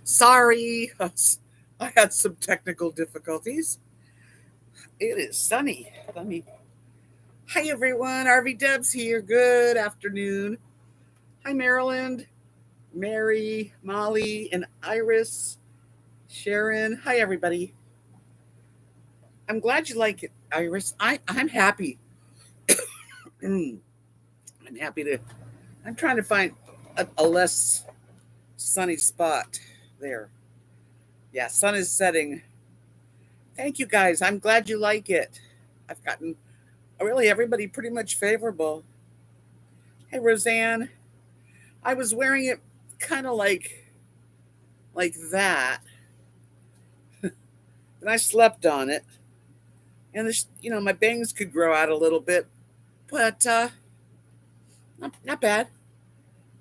Sorry, I had some technical difficulties. It is sunny. Let me. Hi everyone, RVDebs here. Good afternoon. Hi Maryland, Mary, Molly, and Iris, Sharon. Hi everybody. I'm glad you like it, Iris. I'm happy. I'm happy to. I'm trying to find a less sunny spot there. Yeah, sun is setting. Thank you guys. I'm glad you like it. I've gotten really everybody pretty much favorable. Hey Roseanne, I was wearing it kind of like that, and I slept on it, and my bangs could grow out a little bit, but not bad.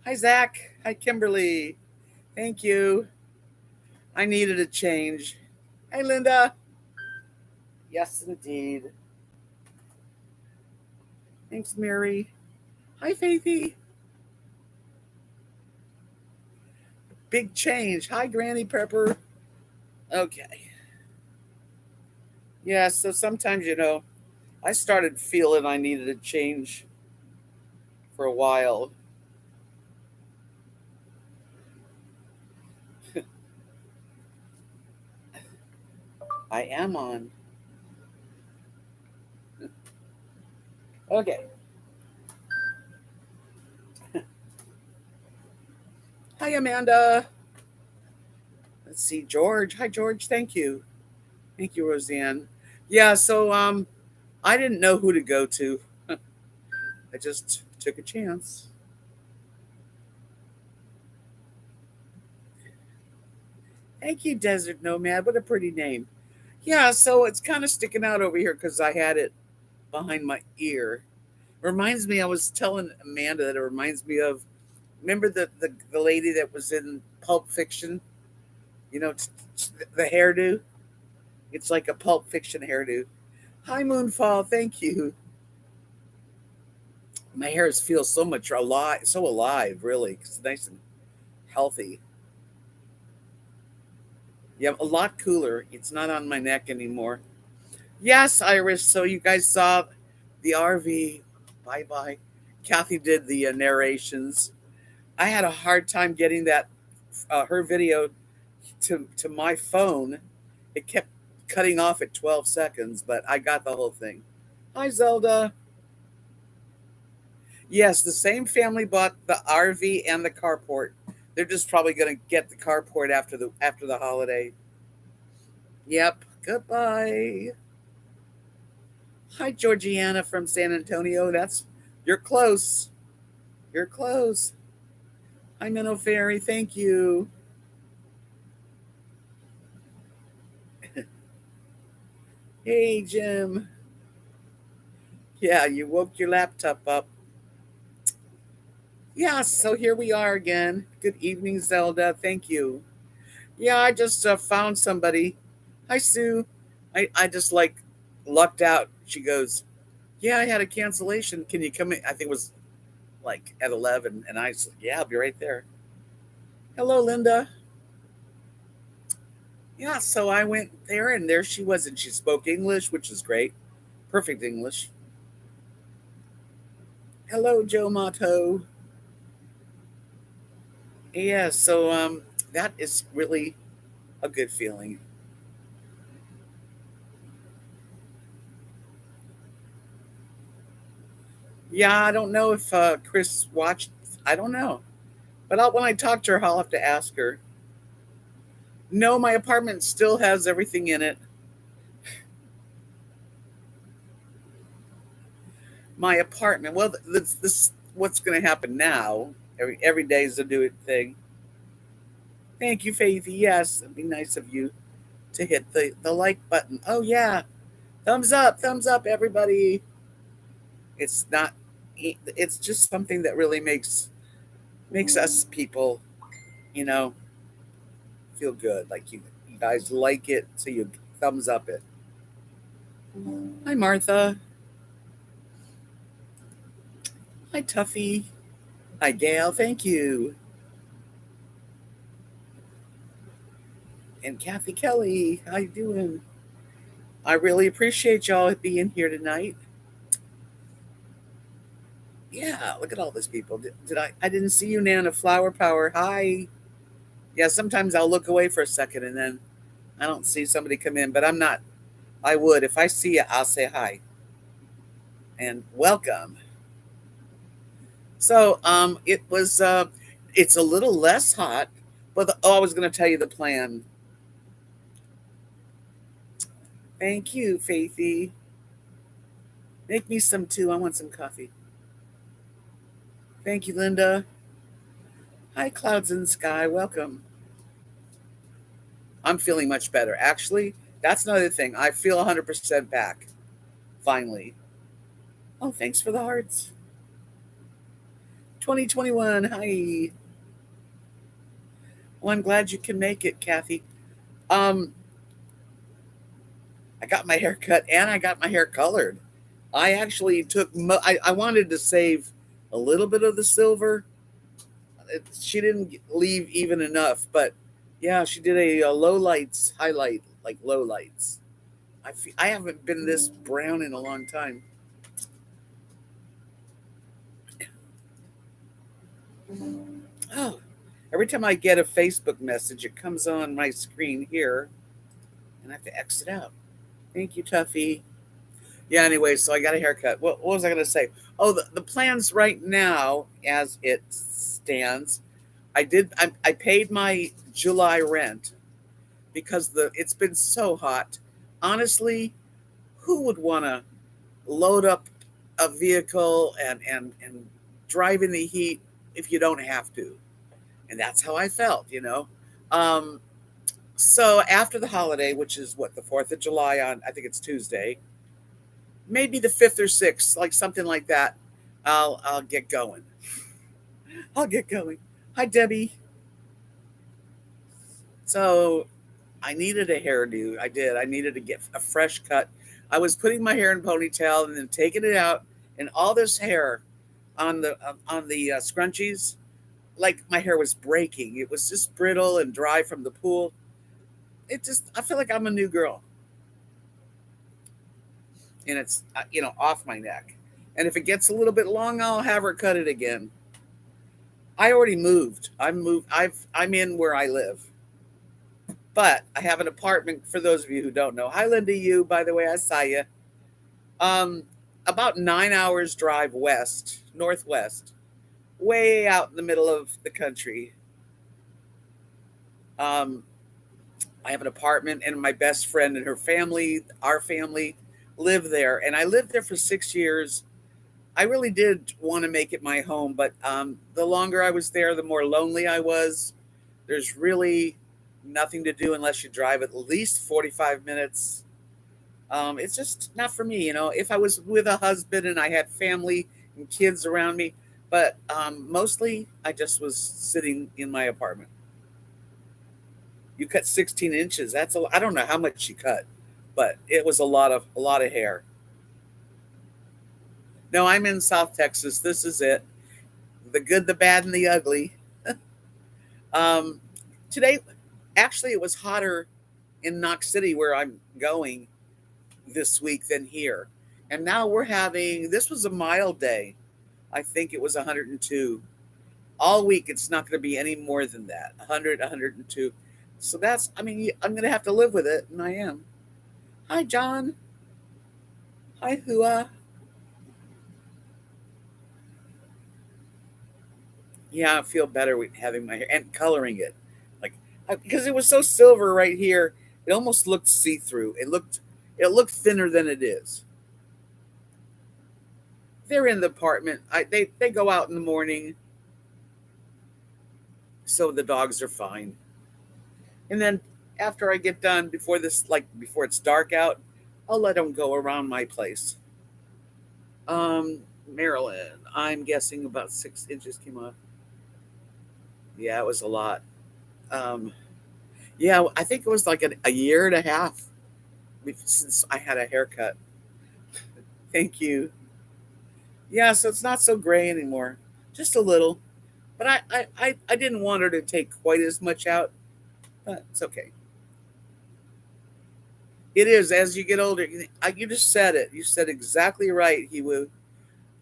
Hi Zach. Hi Kimberly. Thank you. I needed a change. Hey Linda. Yes indeed. Thanks Mary. Hi Faithy. Big change. Hi Granny Pepper. Okay. Yeah. So sometimes I started feeling I needed a change for a while. I am on. Okay. Hi, Amanda. Let's see, George. Hi, George. Thank you. Thank you, Roseanne. Yeah, so I didn't know who to go to. I just took a chance. Thank you, Desert Nomad. What a pretty name. Yeah, so it's kind of sticking out over here because I had it behind my ear. Reminds me, I was telling Amanda that it reminds me of, remember the lady that was in Pulp Fiction? The hairdo? It's like a Pulp Fiction hairdo. Hi, Moonfall. Thank you. My hair feels so much alive, so alive, really. It's nice and healthy. Yeah, a lot cooler. It's not on my neck anymore. Yes, Iris. So you guys saw the RV. Bye bye. Kathy did the narrations. I had a hard time getting that her video to my phone. It kept cutting off at 12 seconds, but I got the whole thing. Hi, Zelda. Yes, the same family bought the RV and the carport. They're just probably going to get the carport after the holiday. Yep. Goodbye. Hi, Georgiana from San Antonio. You're close. You're close. Hi, Minnow Fairy. Thank you. Hey, Jim. Yeah, you woke your laptop up. Yeah, so here we are again. Good evening, Zelda. Thank you. Yeah, I just found somebody. Hi, Sue. I just lucked out. She goes, yeah, I had a cancellation. Can you come in? I think it was like at 11. And I said, yeah, I'll be right there. Hello, Linda. Yeah, so I went there and there she was. And she spoke English, which is great. Perfect English. Hello, Joe Mato. Yeah, so that is really a good feeling. Yeah, I don't know if Chris watched. I don't know. But when I talk to her, I'll have to ask her. No, my apartment still has everything in it. My apartment. Well, this what's going to happen now. Every day is a do it thing. Thank you, Faithy. Yes, it'd be nice of you to hit the like button. Oh yeah, thumbs up, everybody. It's not. It's just something that really makes us people, you know, feel good. Like you guys like it, so you thumbs up it. Hi, Martha. Hi, Tuffy. Hi, Gail. Thank you. And Kathy Kelly, how you doing? I really appreciate y'all being here tonight. Yeah, look at all these people. Did I? I didn't see you, Nana. Flower Power. Hi. Yeah, sometimes I'll look away for a second and then I don't see somebody come in, but I'm not. I would if I see you. I'll say hi and welcome. So, it was. It's a little less hot, but I was going to tell you the plan. Thank you, Faithy. Make me some too. I want some coffee. Thank you, Linda. Hi, clouds in the sky. Welcome. I'm feeling much better. Actually, that's another thing. I feel 100% back. Finally. Oh, thanks for the hearts. 2021. Hi. Well, I'm glad you can make it, Kathy. Um, I got my hair cut and I got my hair colored. I actually I wanted to save a little bit of the silver. She didn't leave even enough, but yeah, she did a low lights highlight, like low lights. I haven't been this brown in a long time. Oh, every time I get a Facebook message, it comes on my screen here, and I have to exit out. Thank you, Tuffy. Yeah, anyway, so I got a haircut. What was I going to say? Oh, the plans right now, as it stands, I paid my July rent because it's been so hot. Honestly, who would want to load up a vehicle and drive in the heat if you don't have to? And that's how I felt. Um, so after the holiday, which is what, the 4th of July, on I think it's Tuesday, maybe the 5th or 6th, like something like that, I'll get going. I'll get going. Hi, Debbie. So I needed a hairdo. I did. I needed to get a fresh cut. I was putting my hair in a ponytail and then taking it out, and all this hair on the scrunchies, like my hair was breaking. It was just brittle and dry from the pool. I feel like I'm a new girl, and it's off my neck. And if it gets a little bit long, I'll have her cut it again. I already moved. I'm in where I live. But I have an apartment for those of you who don't know. Hi, Linda. You, by the way, I saw you. Um, about 9 hours drive northwest, way out in the middle of the country. Um, I have an apartment, and my best friend and her family, our family, live there. And I lived there for 6 years. I really did want to make it my home, but the longer I was there, the more lonely I was. There's really nothing to do unless you drive at least 45 minutes. It's just not for me. If I was with a husband and I had family and kids around me, but mostly I just was sitting in my apartment. You cut 16 inches. I don't know how much she cut, but it was a lot of hair. No, I'm in South Texas. This is it. The good, the bad, and the ugly. Um, Today, actually, it was hotter in Knox City where I'm going this week than here. And now this was a mild day. I think it was 102. All week, it's not going to be any more than that, 100, 102. So I'm going to have to live with it, and I am. Hi, John. Hi, Hua. Yeah, I feel better with having my hair and coloring it. Like, because it was so silver right here, it almost looked see-through. It looked thinner than it is. They're in the apartment. They go out in the morning, so the dogs are fine. And then after I get done, before it's dark out, I'll let them go around my place. Um, Maryland, I'm guessing about 6 inches came off. Yeah, it was a lot. Um, yeah, I think it was like a year and a half since I had a haircut. Thank you. Yeah, so it's not so gray anymore, just a little. But I didn't want her to take quite as much out, but it's okay. It is as you get older. You just said it. You said exactly right, Hiwu.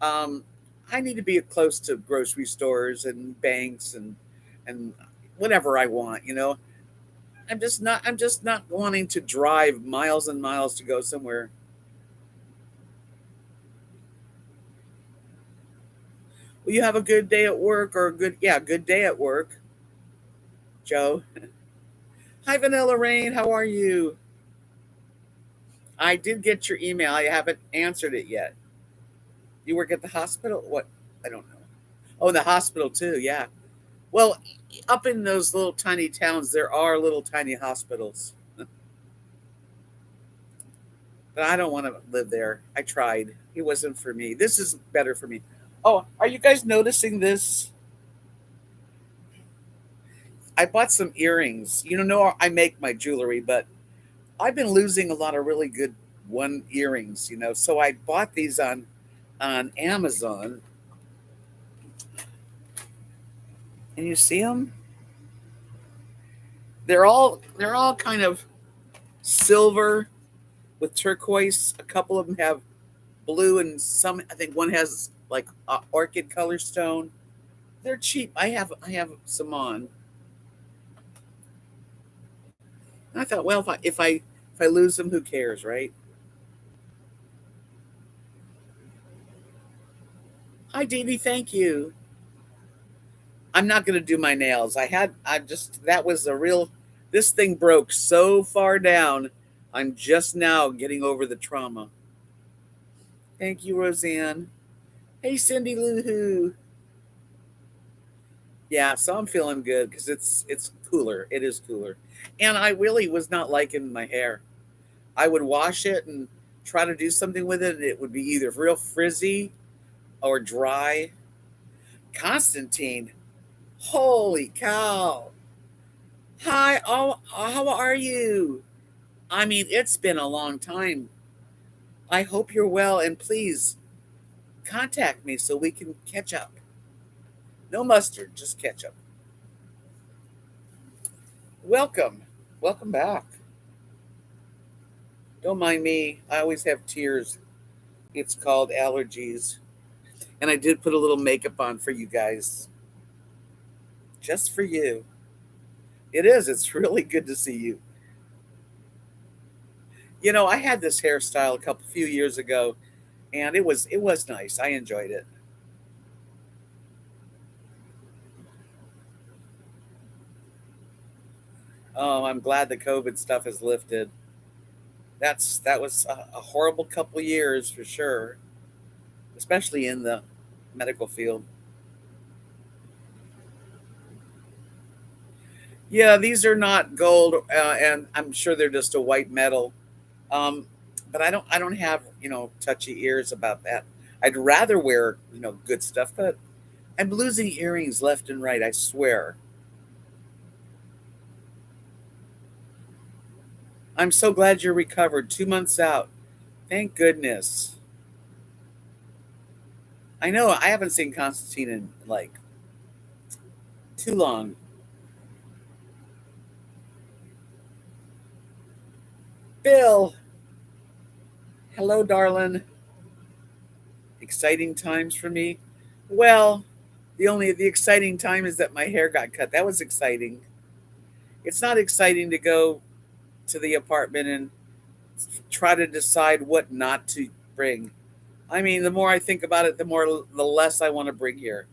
Um, I need to be close to grocery stores and banks and whatever I want. I'm just not wanting to drive miles and miles to go somewhere. Well, you have a good day at work or a good day at work, Joe. Hi, Vanilla Rain. How are you? I did get your email. I haven't answered it yet. You work at the hospital? What? I don't know. Oh, in the hospital too. Yeah. Well, up in those little tiny towns, there are little tiny hospitals. But I don't want to live there. I tried. It wasn't for me. This is better for me. Oh, are you guys noticing this? I bought some earrings. No, I make my jewelry, but I've been losing a lot of really good one earrings. So I bought these on Amazon, and you see them? They're all kind of silver with turquoise. A couple of them have blue, and some I think one has like orchid color stone. They're cheap. I have some on. And I thought, well, if I lose them, who cares, right? Hi, Dee Dee. Thank you. I'm not going to do my nails. I just, that was a real, this thing broke so far down. I'm just now getting over the trauma. Thank you, Roseanne. Hey, Cindy Lou Who. Yeah, so I'm feeling good because it's cooler. It is cooler. And I really was not liking my hair. I would wash it and try to do something with it, and it would be either real frizzy or dry. Constantine, holy cow. Hi, how are you? I mean, it's been a long time. I hope you're well, and please contact me so we can catch up. No mustard, just ketchup. Welcome. Welcome back. Don't mind me. I always have tears. It's called allergies. And I did put a little makeup on for you guys. Just for you. It is. It's really good to see you. I had this hairstyle a few years ago, and it was nice. I enjoyed it. Oh, I'm glad the COVID stuff is lifted. That was a horrible couple years for sure, especially in the medical field. Yeah, these are not gold, and I'm sure they're just a white metal. Um, but I don't have touchy ears about that. I'd rather wear good stuff, but I'm losing earrings left and right. I swear. I'm so glad you're recovered. 2 months out. Thank goodness. I know I haven't seen Constantine in like too long. Bill, hello, darling. Exciting times for me. Well, the exciting time is that my hair got cut. That was exciting. It's not exciting to go to the apartment and try to decide what not to bring. I mean, the more I think about it, the less I want to bring here.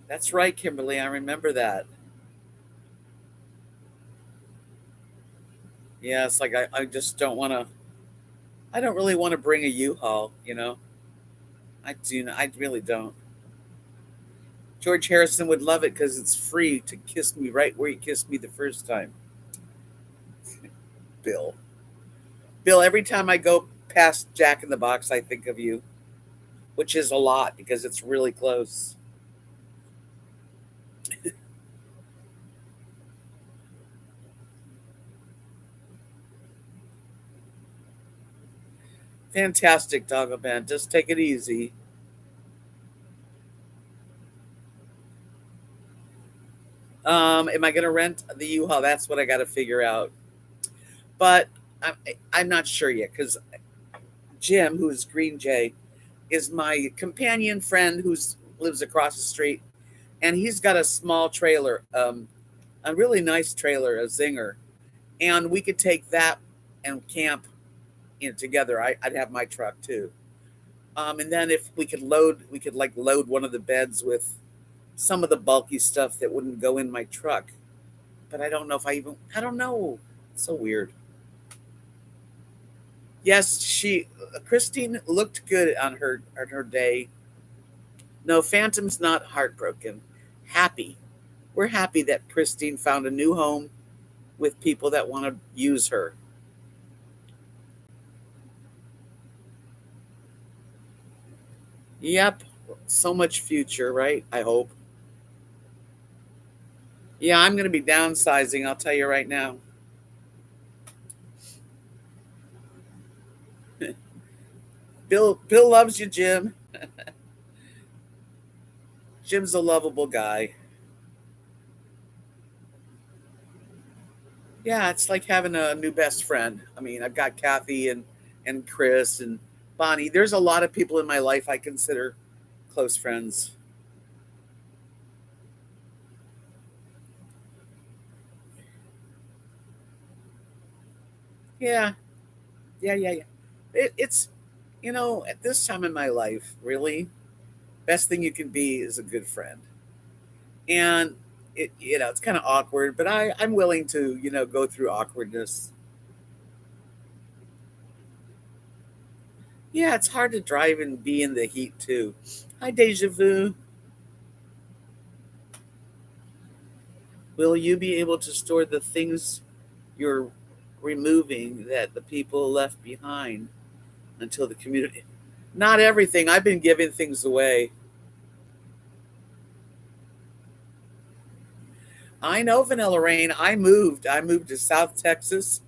That's right, Kimberly. I remember that. Yeah, it's like I just don't want to. I don't really want to bring a U-Haul. I do. I really don't. George Harrison would love it because it's free to kiss me right where you kissed me the first time. Bill. Bill, every time I go past Jack in the Box, I think of you, which is a lot because it's really close. Fantastic, Doggo Band. Just take it easy. Am I going to rent the U-Haul? That's what I got to figure out. But I'm, I'm not sure yet because Jim, who's Green Jay, is my companion friend who lives across the street, and he's got a small trailer, a really nice trailer, a Zinger, and we could take that and camp together. I'd have my truck too, and then if we could like load one of the beds with some of the bulky stuff that wouldn't go in my truck. But I don't know if I don't know. It's so weird. Yes, Christine looked good on her day. No, Phantom's not heartbroken. Happy. We're happy that Christine found a new home with people that want to use her. Yep. So much future, right? I hope. Yeah, I'm going to be downsizing, I'll tell you right now. Bill loves you, Jim. Jim's a lovable guy. Yeah, it's like having a new best friend. I mean, I've got Kathy and Chris and Bonnie. There's a lot of people in my life I consider close friends. Yeah, yeah. It's at this time in my life, really, best thing you can be is a good friend. And it's kind of awkward, but I'm willing to go through awkwardness. Yeah, it's hard to drive and be in the heat too. Hi, Deja Vu. Will you be able to store the things you're removing that the people left behind until the community? Not everything. I've been giving things away. I know, Vanilla Rain. I moved. I moved to South Texas,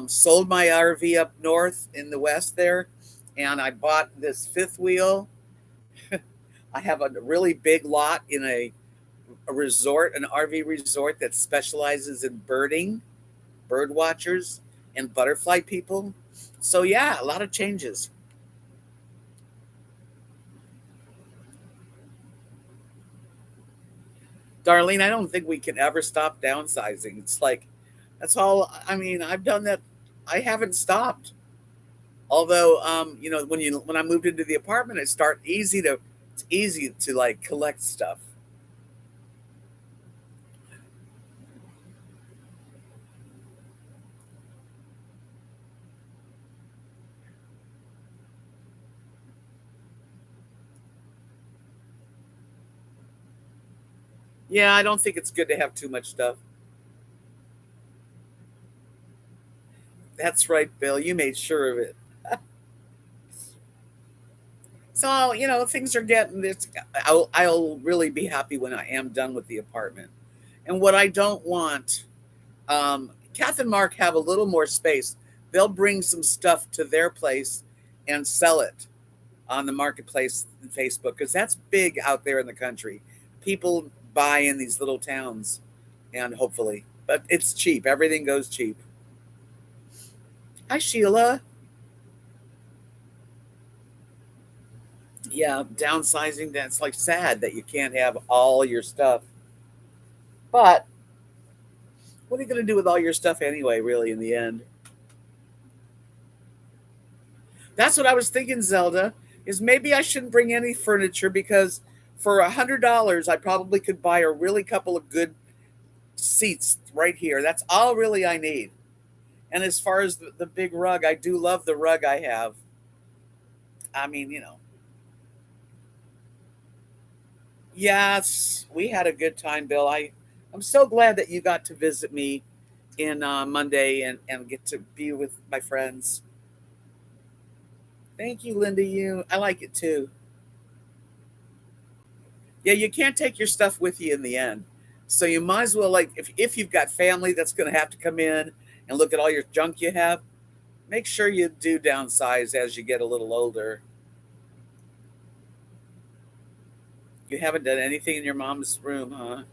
sold my RV up north in the west there, and I bought this fifth wheel. I have a really big lot in a resort, an RV resort that specializes in birding, bird watchers, and butterfly people. So, yeah, a lot of changes. Darlene, I don't think we can ever stop downsizing. It's like, that's all. I mean, I've done that. I haven't stopped. Although, when I moved into the apartment, it's easy to like collect stuff. Yeah, I don't think it's good to have too much stuff. That's right, Bill. You made sure of it. So, things are getting this. I'll really be happy when I am done with the apartment. And what I don't want, Kath and Mark have a little more space. They'll bring some stuff to their place and sell it on the marketplace and Facebook because that's big out there in the country. People buy in these little towns, and hopefully, but it's cheap. Everything goes cheap. Hi, Sheila. Yeah, downsizing. That's like sad that you can't have all your stuff. But what are you going to do with all your stuff anyway? Really, in the end, that's what I was thinking. Zelda is maybe I shouldn't bring any furniture because for $100 I probably could buy a really couple of good seats right here. That's all really I need. And as far as the big rug, I do love the rug I have. I mean, yes, we had a good time, Bill. I'm so glad that you got to visit me in Monday and get to be with my friends. Thank you, Linda. I like it too. Yeah, you can't take your stuff with you in the end. So you might as well like if you've got family that's going to have to come in and look at all your junk you have, make sure you do downsize as you get a little older. You haven't done anything in your mom's room, huh?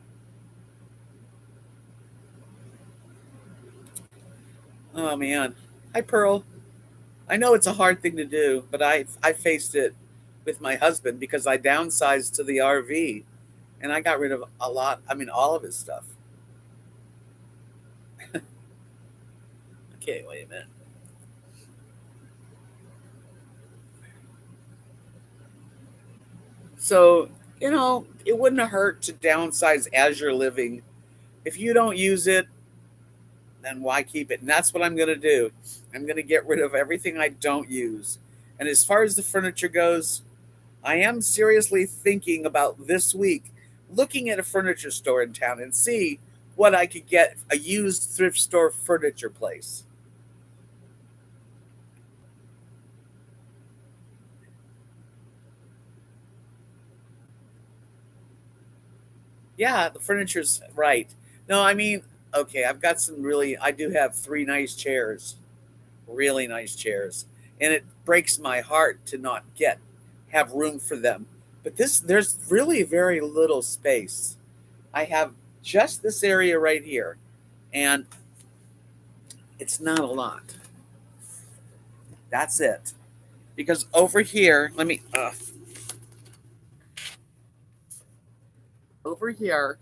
Oh man. Hi Pearl. I know it's a hard thing to do, but I faced it with my husband because I downsized to the RV and I got rid of a lot, I mean all of his stuff. Okay, wait a minute. So, it wouldn't hurt to downsize as you're living. If you don't use it, then why keep it? And that's what I'm going to do. I'm going to get rid of everything I don't use. And as far as the furniture goes, I am seriously thinking about this week looking at a furniture store in town and see what I could get a used thrift store furniture place. Yeah, the furniture's right. No, I mean, okay, I do have three nice chairs, really nice chairs. And it breaks my heart to not have room for them. But there's really very little space. I have just this area right here, and it's not a lot. That's it. Because over here, over here,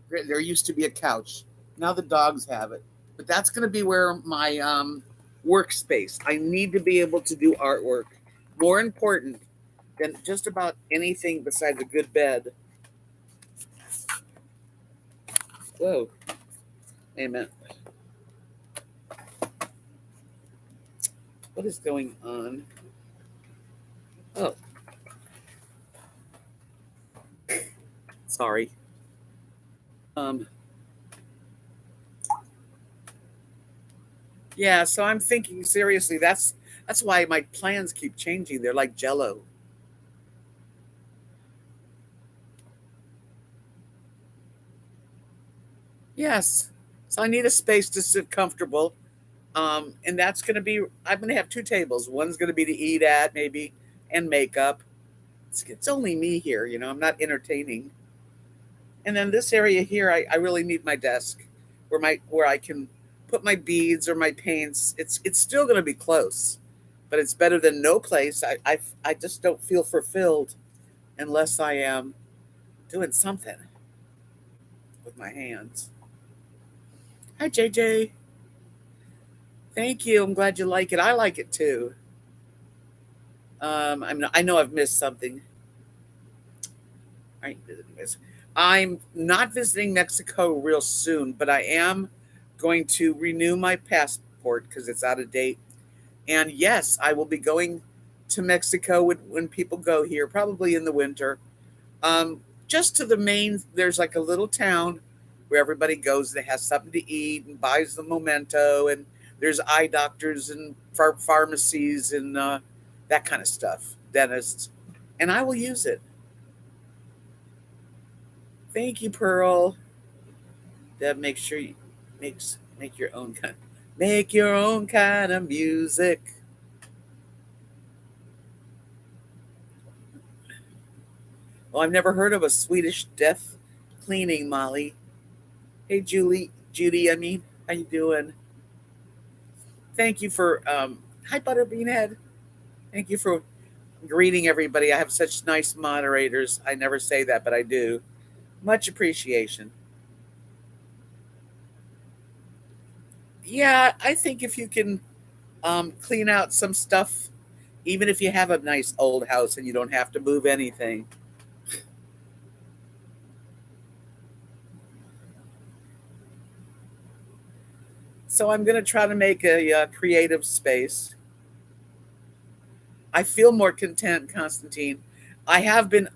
there used to be a couch. Now the dogs have it. But that's going to be where my workspace. I need to be able to do artwork. More important than just about anything besides a good bed. Whoa. Amen. What is going on? Oh, sorry. Um, yeah, so I'm thinking seriously. That's why my plans keep changing. They're like Jello. Yes. So I need a space to sit comfortable. And that's going to be. I'm going to have two tables. One's going to be to eat at, maybe, and makeup. It's only me here. I'm not entertaining. And then this area here, I really need my desk, where I can put my beads or my paints. It's still going to be close, but it's better than no place. I just don't feel fulfilled unless I am doing something with my hands. Hi JJ, thank you. I'm glad you like it. I like it too. I know I've missed something. I ain't visiting this. I'm not visiting Mexico real soon, but I am going to renew my passport because it's out of date. And yes, I will be going to Mexico when people go here, probably in the winter. Just to the main, there's like a little town where everybody goes that has something to eat and buys the memento, and there's eye doctors and pharmacies and that kind of stuff, dentists, and I will use it. Thank you, Pearl. Deb, make sure you make your own kind of music. Well, I've never heard of a Swedish death cleaning, Molly. Hey, Judy. I mean, how you doing? Thank you for hi, Butterbean Head. Thank you for greeting everybody. I have such nice moderators. I never say that, but I do. Much appreciation. Yeah, I think if you can clean out some stuff, even if you have a nice old house and you don't have to move anything. So I'm going to try to make a, creative space. I feel more content, Constantine. I have been.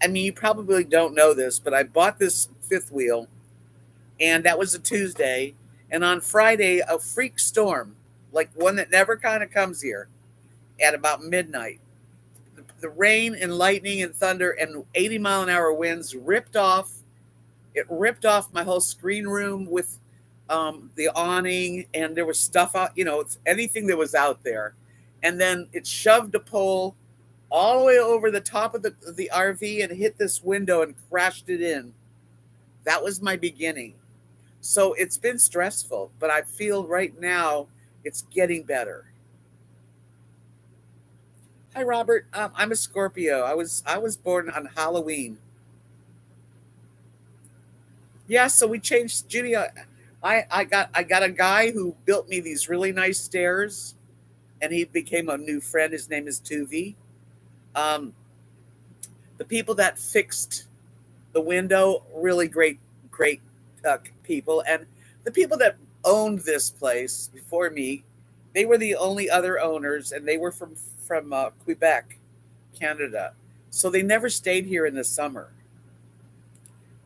I mean, you probably don't know this, but I bought this fifth wheel, and that was a Tuesday. And on Friday, a freak storm, like one that never kind of comes here, at about midnight. The rain and lightning and thunder and 80-mile-an-hour winds ripped off. It ripped off my whole screen room with the awning, and there was stuff out, anything that was out there. And then it shoved a pole all the way over the top of the RV and hit this window and crashed it in. That was my beginning. So it's been stressful, but I feel right now It's getting better. Hi, Robert. I'm a Scorpio. I was born on Halloween. Yeah, so we changed Judy. I got a guy who built me these really nice stairs, and he became a new friend. His name is Tuvi. Um, the people that fixed the window, really great people, and the people that owned this place before me, they were the only other owners, and they were from Quebec, Canada. So they never stayed here in the summer.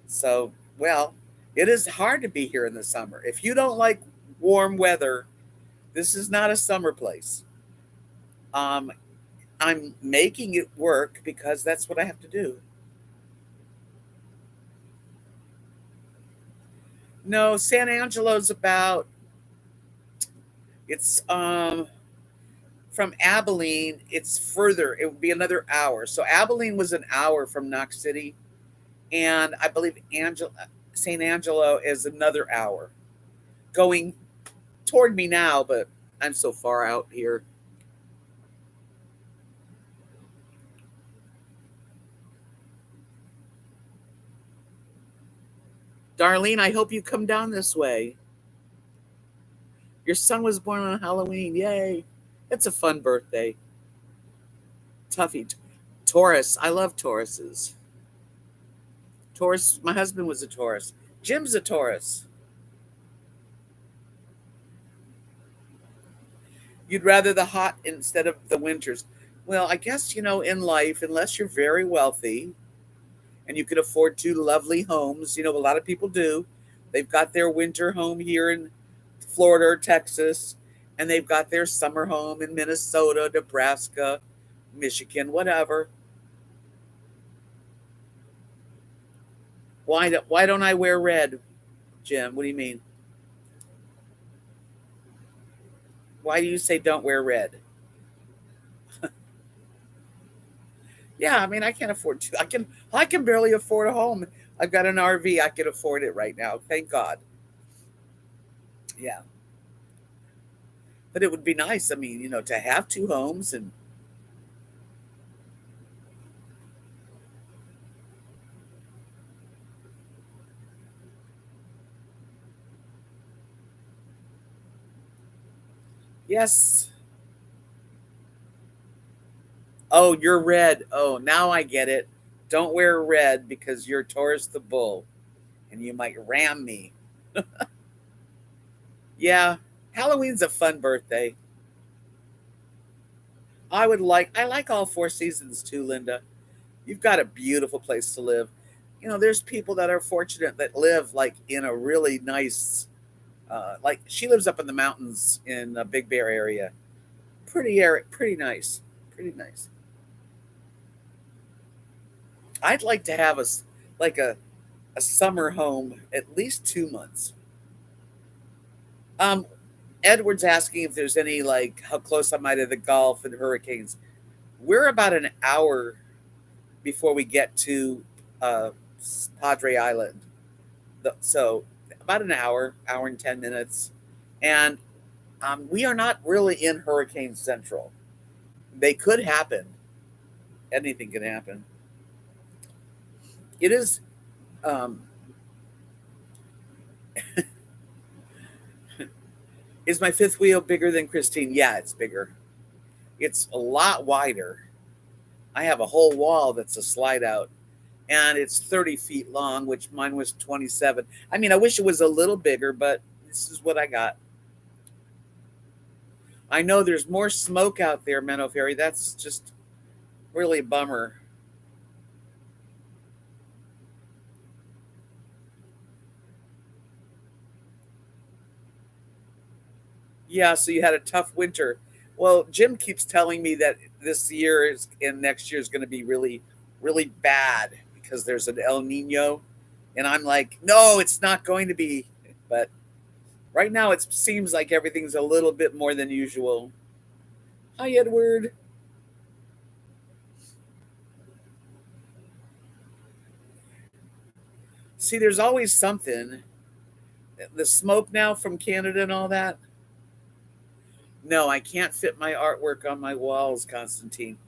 So, well, it is hard to be here in the summer. If you don't like warm weather, this is not a summer place. Um, I'm making it work because that's what I have to do. No, San Angelo's about it's from Abilene. It's further. It would be another hour. So Abilene was an hour from Knox City, and I believe San Angelo is another hour going toward me now, but I'm so far out here. Darlene, I hope you come down this way. Your son was born on Halloween. Yay. It's a fun birthday. Tuffy. Taurus. I love Tauruses. Taurus. My husband was a Taurus. Jim's a Taurus. You'd rather the hot instead of the winters. Well, I guess, in life, unless you're very wealthy and you can afford two lovely homes, a lot of people do. They've got their winter home here in Florida or Texas, and they've got their summer home in Minnesota, Nebraska, Michigan, whatever. Why don't I wear red, Jim? What do you mean? Why do you say don't wear red? Yeah, I mean I can't afford to. I can barely afford a home. I've got an RV. I can afford it right now. Thank God. Yeah, but it would be nice. I mean, to have two homes and yes. Oh, you're red. Oh, now I get it. Don't wear red because you're Taurus the bull and you might ram me. Yeah, Halloween's a fun birthday. I like all four seasons too, Linda. You've got a beautiful place to live. There's people that are fortunate that live like in a really nice, like she lives up in the mountains in the Big Bear area. Pretty nice, pretty nice. I'd like to have like a summer home at least 2 months. Um, Edward's asking if there's any like how close am I to the Gulf and hurricanes. We're about an hour before we get to uh, Padre Island. So about an hour and 10 minutes, and we are not really in hurricane central. They could happen. Anything can happen. It is. Um, is my fifth wheel bigger than Christine? Yeah, it's bigger. It's a lot wider. I have a whole wall that's a slide out, and it's 30 feet long, which mine was 27. I mean, I wish it was a little bigger, but this is what I got. I know there's more smoke out there, Menno Ferry. That's just really a bummer. Yeah, so you had a tough winter. Well, Jim keeps telling me that this year is and next year is going to be really, really bad because there's an El Nino. And I'm like, no, it's not going to be. But right now it seems like everything's a little bit more than usual. Hi, Edward. See, there's always something. The smoke now from Canada and all that. No, I can't fit my artwork on my walls, Constantine.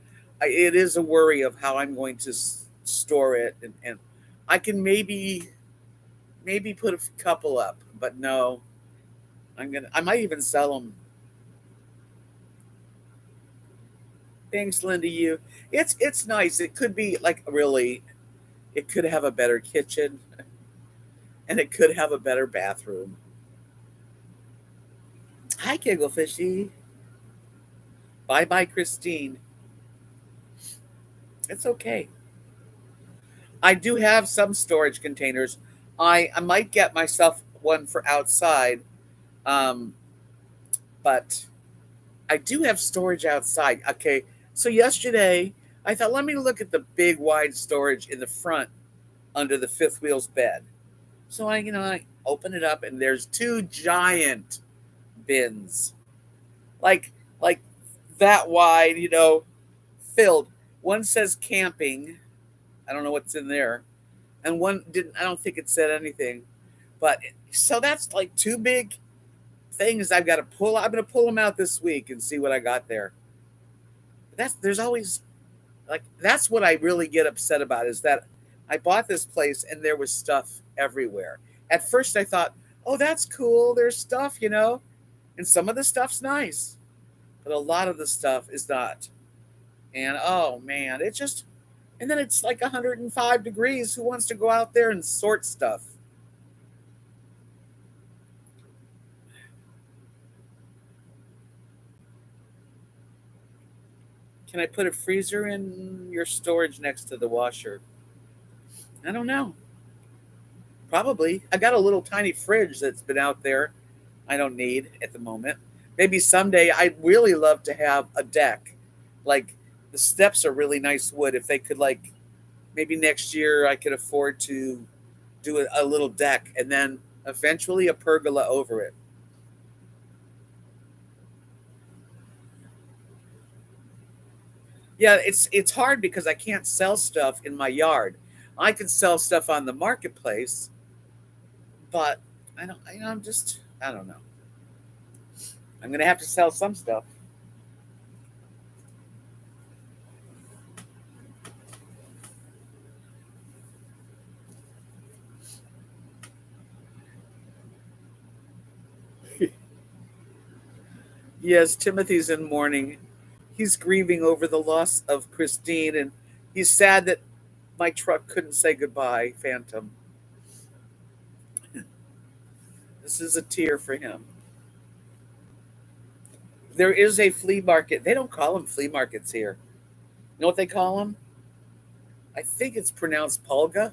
It is a worry of how I'm going to store it, and I can maybe put a couple up, but no, I might even sell them. Thanks, Linda. You, it's nice. It could be like really, it could have a better kitchen, and it could have a better bathroom. Hi, Gigglefishy. Bye, bye, Christine. It's okay. I do have some storage containers. I might get myself one for outside, um, but I do have storage outside. Okay, so yesterday I thought, let me look at the big wide storage in the front under the fifth wheel's bed. So I open it up and there's two giant bins, like that wide, filled. One says camping. I don't know what's in there, and one didn't. I don't think it said anything. But so that's like two big things I've got to pull. I'm going to pull them out this week and see what I got there. There's always like that's what I really get upset about is that I bought this place and there was stuff everywhere. At first I thought, "Oh, that's cool. There's stuff. And some of the stuff's nice, but a lot of the stuff is not." And oh man, and then it's like 105 degrees. Who wants to go out there and sort stuff? Can I put a freezer in your storage next to the washer? I don't know. Probably. I got a little tiny fridge that's been out there I don't need at the moment. Maybe someday I'd really love to have a deck. Like the steps are really nice wood. If they could maybe next year I could afford to do a little deck and then eventually a pergola over it. Yeah, it's hard because I can't sell stuff in my yard. I can sell stuff on the marketplace, but I don't. I'm just. I don't know. I'm gonna have to sell some stuff. Yes, Timothy's in mourning. He's grieving over the loss of Christine, and he's sad that my truck couldn't say goodbye. Phantom. This is a tear for him. There is a flea market. They don't call them flea markets here. You know what they call them? I think it's pronounced pulga.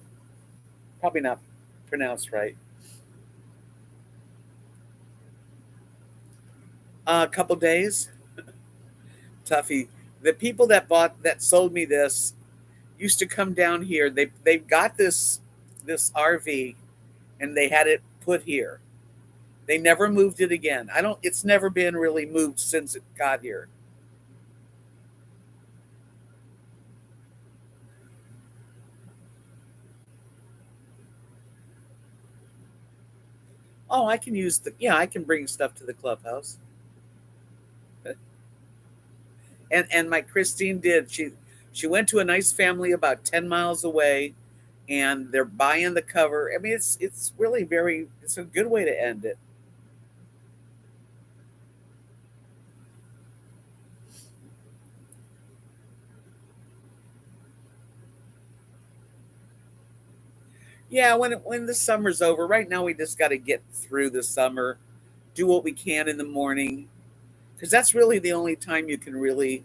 Probably not pronounced right. A couple days. Tuffy. The people that sold me this used to come down here. They got this RV and they had it put here. They never moved it again. I don't. It's never been really moved since it got here. Oh, I can use the. Yeah, I can bring stuff to the clubhouse. And my Christine did. She went to a nice family about 10 miles away, and they're buying the cover. I mean, it's really very. It's a good way to end it. Yeah, when the summer's over. Right now, we just got to get through the summer, do what we can in the morning, because that's really the only time you can really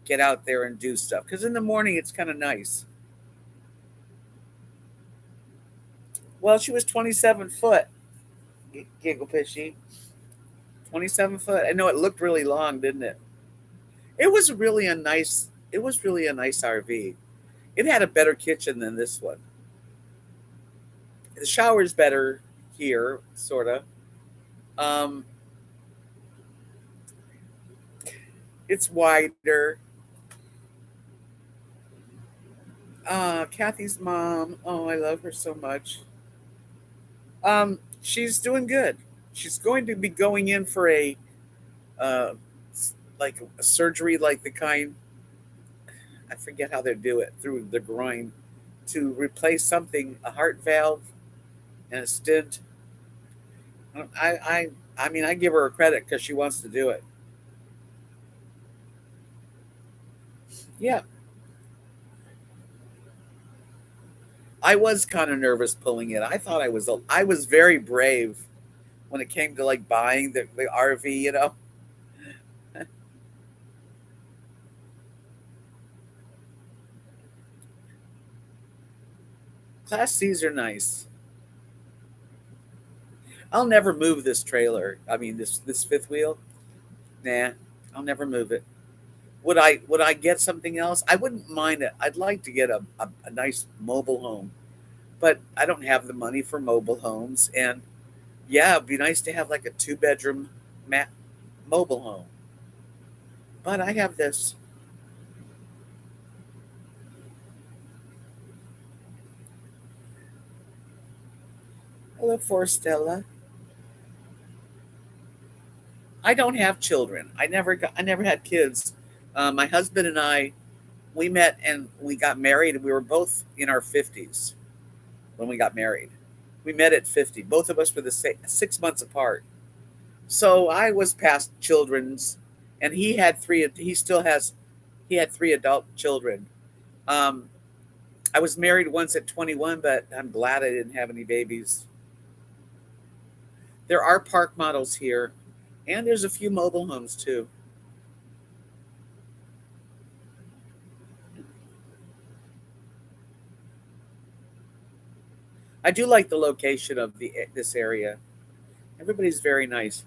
get out there and do stuff. Because in the morning, it's kind of nice. Well, she was 27 foot, Giggle Fishy. 27 foot. I know it looked really long, didn't it? It was really a nice RV. It had a better kitchen than this one. The shower's better here, sort of. Um, it's wider. Kathy's mom. Oh, I love her so much. She's doing good. She's going to be going in for a like a surgery, like the kind, I forget how they do it, through the groin to replace something, a heart valve and a stent. I I I mean, I give her a credit because she wants to do it. Yeah, I was kind of nervous pulling it. I thought I was very brave when it came to like buying the RV. Class C's are nice. I'll never move this trailer. I mean, this fifth wheel. Nah, I'll never move it. Would I get something else? I wouldn't mind it. I'd like to get a nice mobile home, but I don't have the money for mobile homes. And yeah, it'd be nice to have like a two-bedroom mobile home. But I have this. Hello, Forstella. I don't have children. I never had kids. My husband and I, we met and we got married, and we were both in our 50s when we got married. We met at 50. Both of us were the same, 6 months apart. So I was past children's, and he had three. He still has. He had three adult children. Um, I was married once at 21, but I'm glad I didn't have any babies. There are park models here, and there's a few mobile homes too. I do like the location of the this area. Everybody's very nice.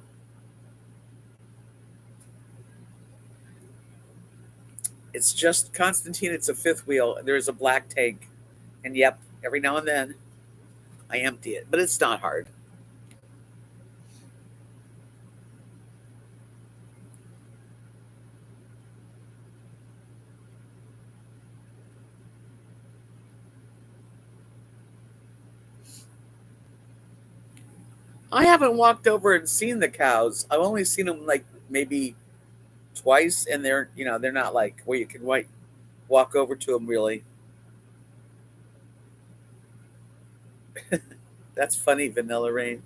It's just Constantine. It's a fifth wheel. There's a black tank, and yep, every now and then I empty it, but it's not hard. I haven't walked over and seen the cows. I've only seen them like maybe twice, and they're not like where you can walk over to them really. That's funny, Vanilla Rain.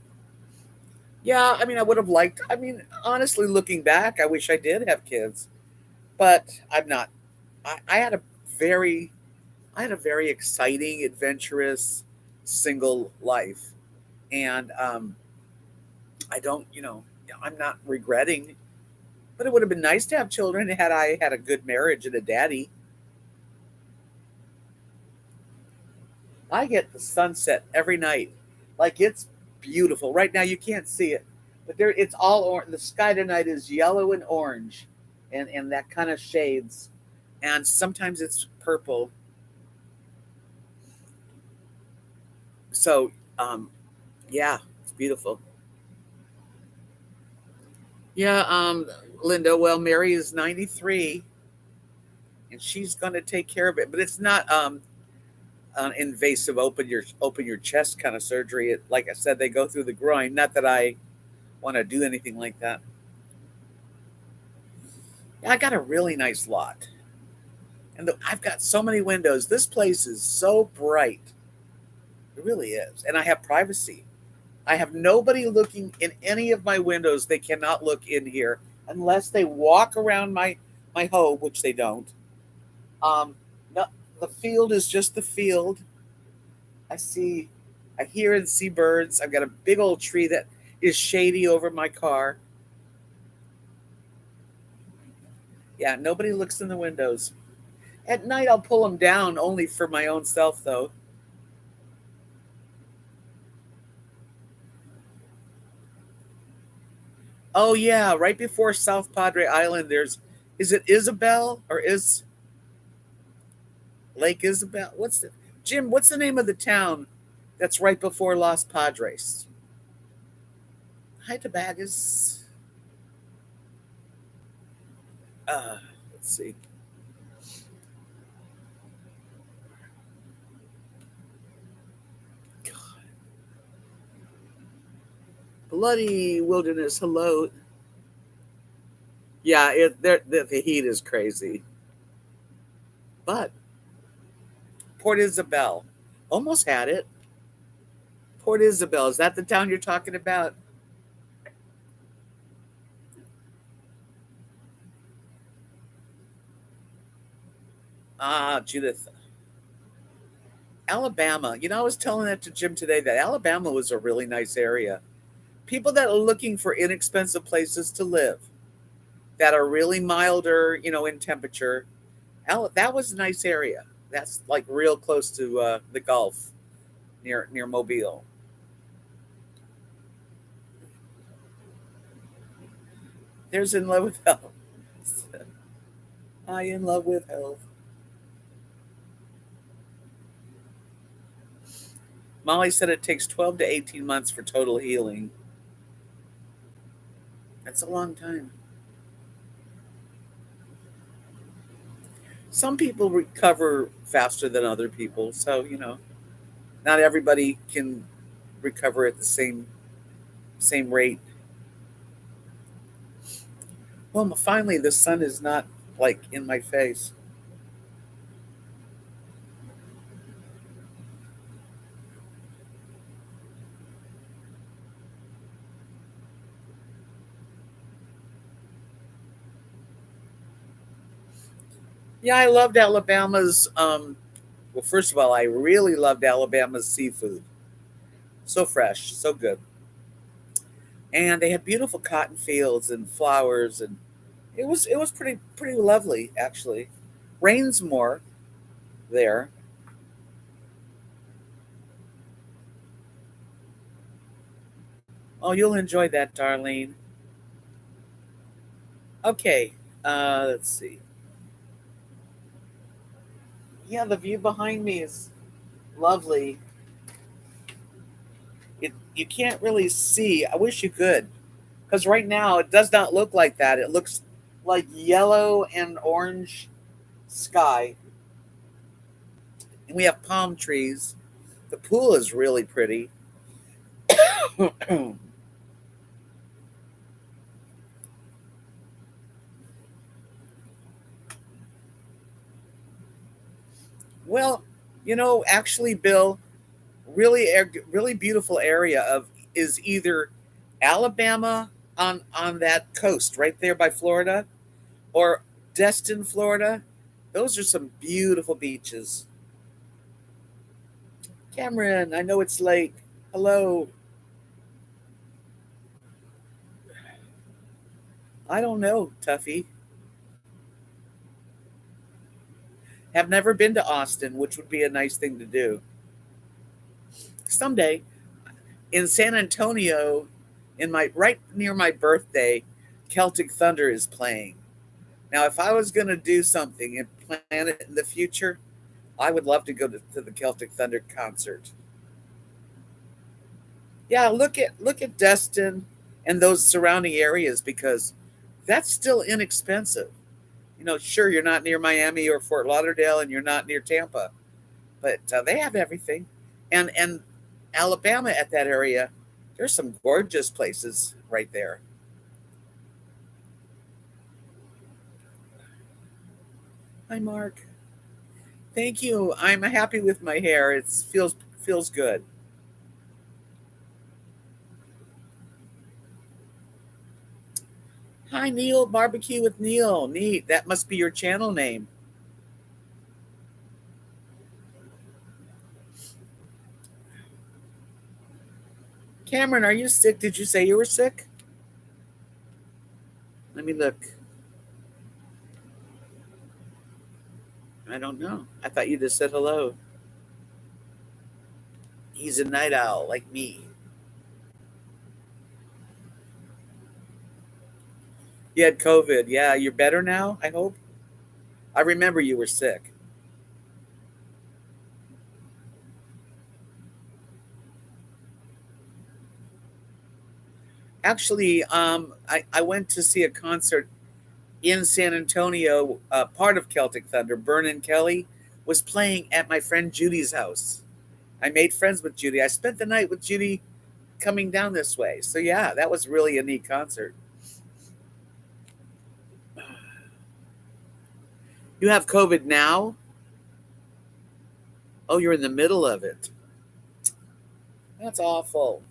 Yeah, I mean, I would have liked. I mean, honestly, looking back, I wish I did have kids, but I'm not. I had a very, I had a very exciting, adventurous, single life, and I don't, I'm not regretting. But it would have been nice to have children had I had a good marriage and a daddy. I get the sunset every night, like it's beautiful. Right now, you can't see it, but there, it's all orange. The sky tonight is yellow and orange, and that kind of shades, and sometimes it's purple. So, um, yeah, it's beautiful. Yeah, Linda. Well, Mary is 93, and she's going to take care of it, but it's not invasive. Open your chest kind of surgery. Like I said, they go through the groin. Not that I want to do anything like that. I got a really nice lot, and I've got so many windows. This place is so bright. It really is, and I have privacy. I have nobody looking in any of my windows. They cannot look in here unless they walk around my home, which they don't. Um, no, the field is just the field. I see, I hear and see birds. I've got a big old tree that is shady over my car. Yeah, nobody looks in the windows. At night, I'll pull them down only for my own self, though. Oh yeah, right before South Padre Island, is it Isabel or is Lake Isabel? Jim? What's the name of the town that's right before Los Padres? Hydabagas. Let's see. Bloody wilderness. Hello. Yeah, the heat is crazy. But Port Isabel, almost had it. Port Isabel, is that the town you're talking about? Ah, Judith. Alabama. I was telling that to Jim today that Alabama was a really nice area. People that are looking for inexpensive places to live, that are really milder, in temperature. That was a nice area. That's like real close to the Gulf, near Mobile. There's in love with health. I in love with health. Molly said it takes 12 to 18 months for total healing. That's a long time. Some people recover faster than other people, so not everybody can recover at the same rate. Well, finally, the sun is not like in my face. Yeah, I loved Alabama's. Well, first of all, I really loved Alabama's seafood. So fresh, so good, and they had beautiful cotton fields and flowers, and it was pretty lovely actually. Rains more there. Oh, you'll enjoy that, Darlene. Okay, let's see. Yeah, the view behind me is lovely. You can't really see. I wish you could, because right now it does not look like that. It looks like yellow and orange sky, and we have palm trees. The pool is really pretty. Well, actually, Bill, really beautiful area of is either Alabama on that coast right there by Florida, or Destin, Florida. Those are some beautiful beaches. Cameron, I know it's late. Hello. I don't know, Tuffy. Have never been to Austin, which would be a nice thing to do. Someday. In San Antonio, in my right near my birthday, Celtic Thunder is playing. Now, if I was going to do something and plan it in the future, I would love to go to the Celtic Thunder concert. Yeah, look at Destin and those surrounding areas, because that's still inexpensive. Sure, you're not near Miami or Fort Lauderdale, and you're not near Tampa, but they have everything. And Alabama, at that area, there's some gorgeous places right there. Hi, Mark. Thank you. I'm happy with my hair. It feels good. Hi, Neil. Barbecue with Neil. Neat. That must be your channel name. Cameron, are you sick? Did you say you were sick? Let me look. I don't know. I thought you just said hello. He's a night owl like me. You had COVID. Yeah, you're better now, I hope. I remember you were sick. Actually, I went to see a concert in San Antonio. Part of Celtic Thunder, Vernon Kelly, was playing at my friend Judy's house. I made friends with Judy. I spent the night with Judy coming down this way. So, yeah, that was really a neat concert. You have COVID now? Oh, you're in the middle of it. That's awful.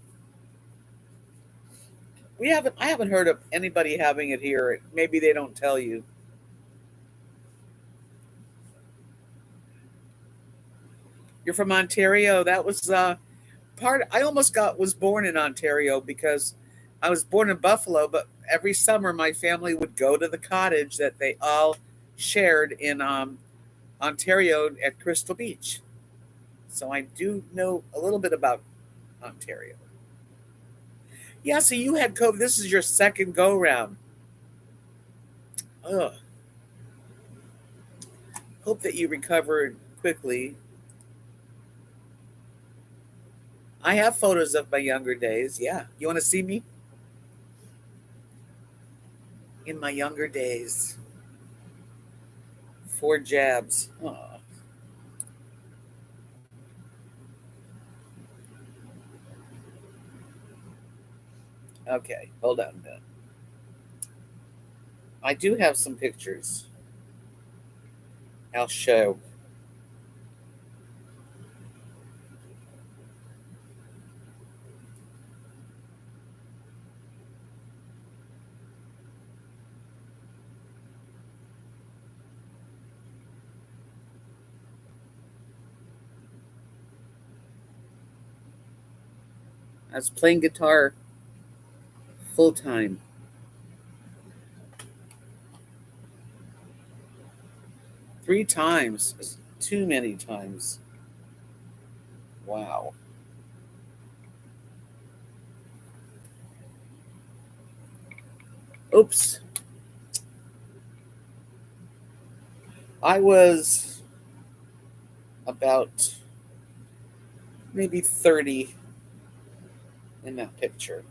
I haven't heard of anybody having it here. Maybe they don't tell you. You're from Ontario. That was I almost got was born in Ontario because I was born in Buffalo, but every summer my family would go to the cottage that they all shared in Ontario at Crystal Beach. So I do know a little bit about Ontario. Yeah, so you had COVID. This is your second go round. Ugh. Hope that you recovered quickly. I have photos of my younger days. Yeah. You want to see me in my younger days? 4 jabs. Oh, okay. Hold on a minute. I do have some pictures. I'll show. I was playing guitar full time. 3 times. It's too many times. Wow. Oops. I was about maybe 30 in that picture.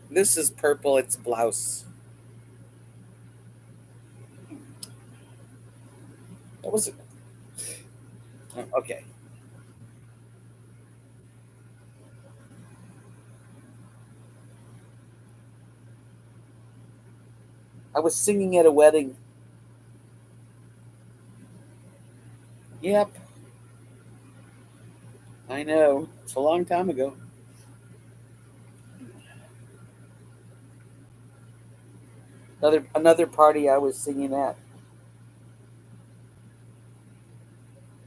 This is purple. It's blouse. What was it? Okay. I was singing at a wedding. Yep. I know. It's a long time ago. Another party I was singing at.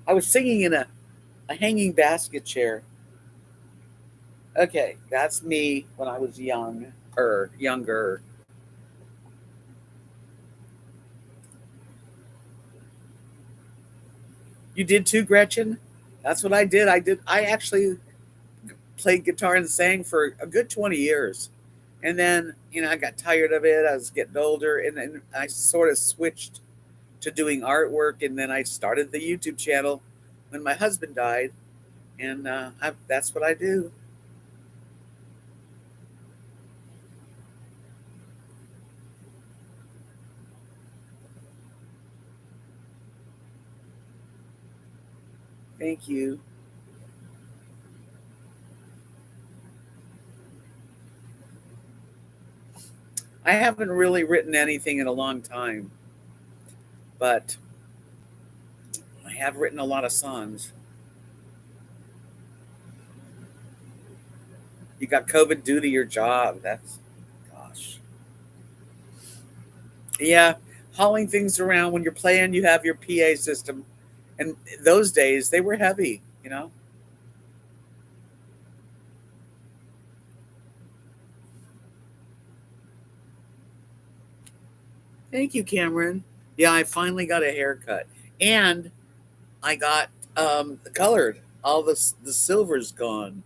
I was singing in a hanging basket chair. Okay, that's me when I was young or younger. You did too, Gretchen? That's what I did. I actually played guitar and sang for a good 20 years. And then, I got tired of it. I was getting older and then I sort of switched to doing artwork and then I started the YouTube channel when my husband died and that's what I do. Thank you. I haven't really written anything in a long time, but I have written a lot of songs. You got COVID due to your job. That's, gosh. Yeah, hauling things around when you're playing, you have your PA system. And those days, they were heavy. Thank you, Cameron. Yeah, I finally got a haircut. And I got colored. All the silver's gone.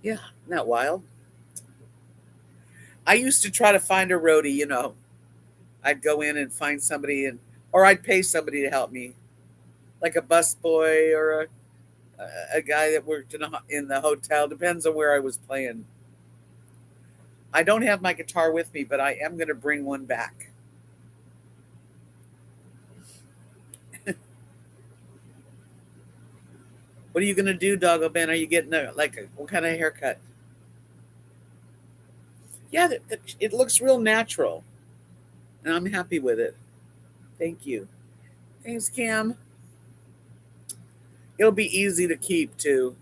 Yeah, isn't that wild? I used to try to find a roadie. I'd go in and find somebody or I'd pay somebody to help me, like a busboy or a guy that worked in the hotel. Depends on where I was playing. I don't have my guitar with me, but I am going to bring one back. What are you going to do, Doggo Ben? Are you getting what kind of haircut? Yeah, it looks real natural, and I'm happy with it. Thank you. Thanks, Cam. It'll be easy to keep too,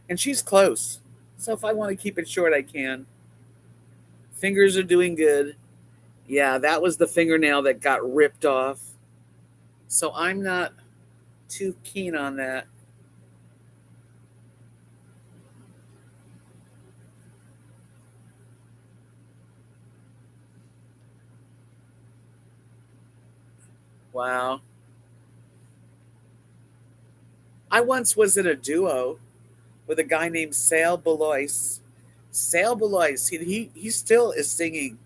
and she's close. So if I want to keep it short, I can. Fingers are doing good. Yeah, that was the fingernail that got ripped off. So I'm not too keen on that. Wow. I once was in a duo with a guy named Sale Belois. Sale Belois, he still is singing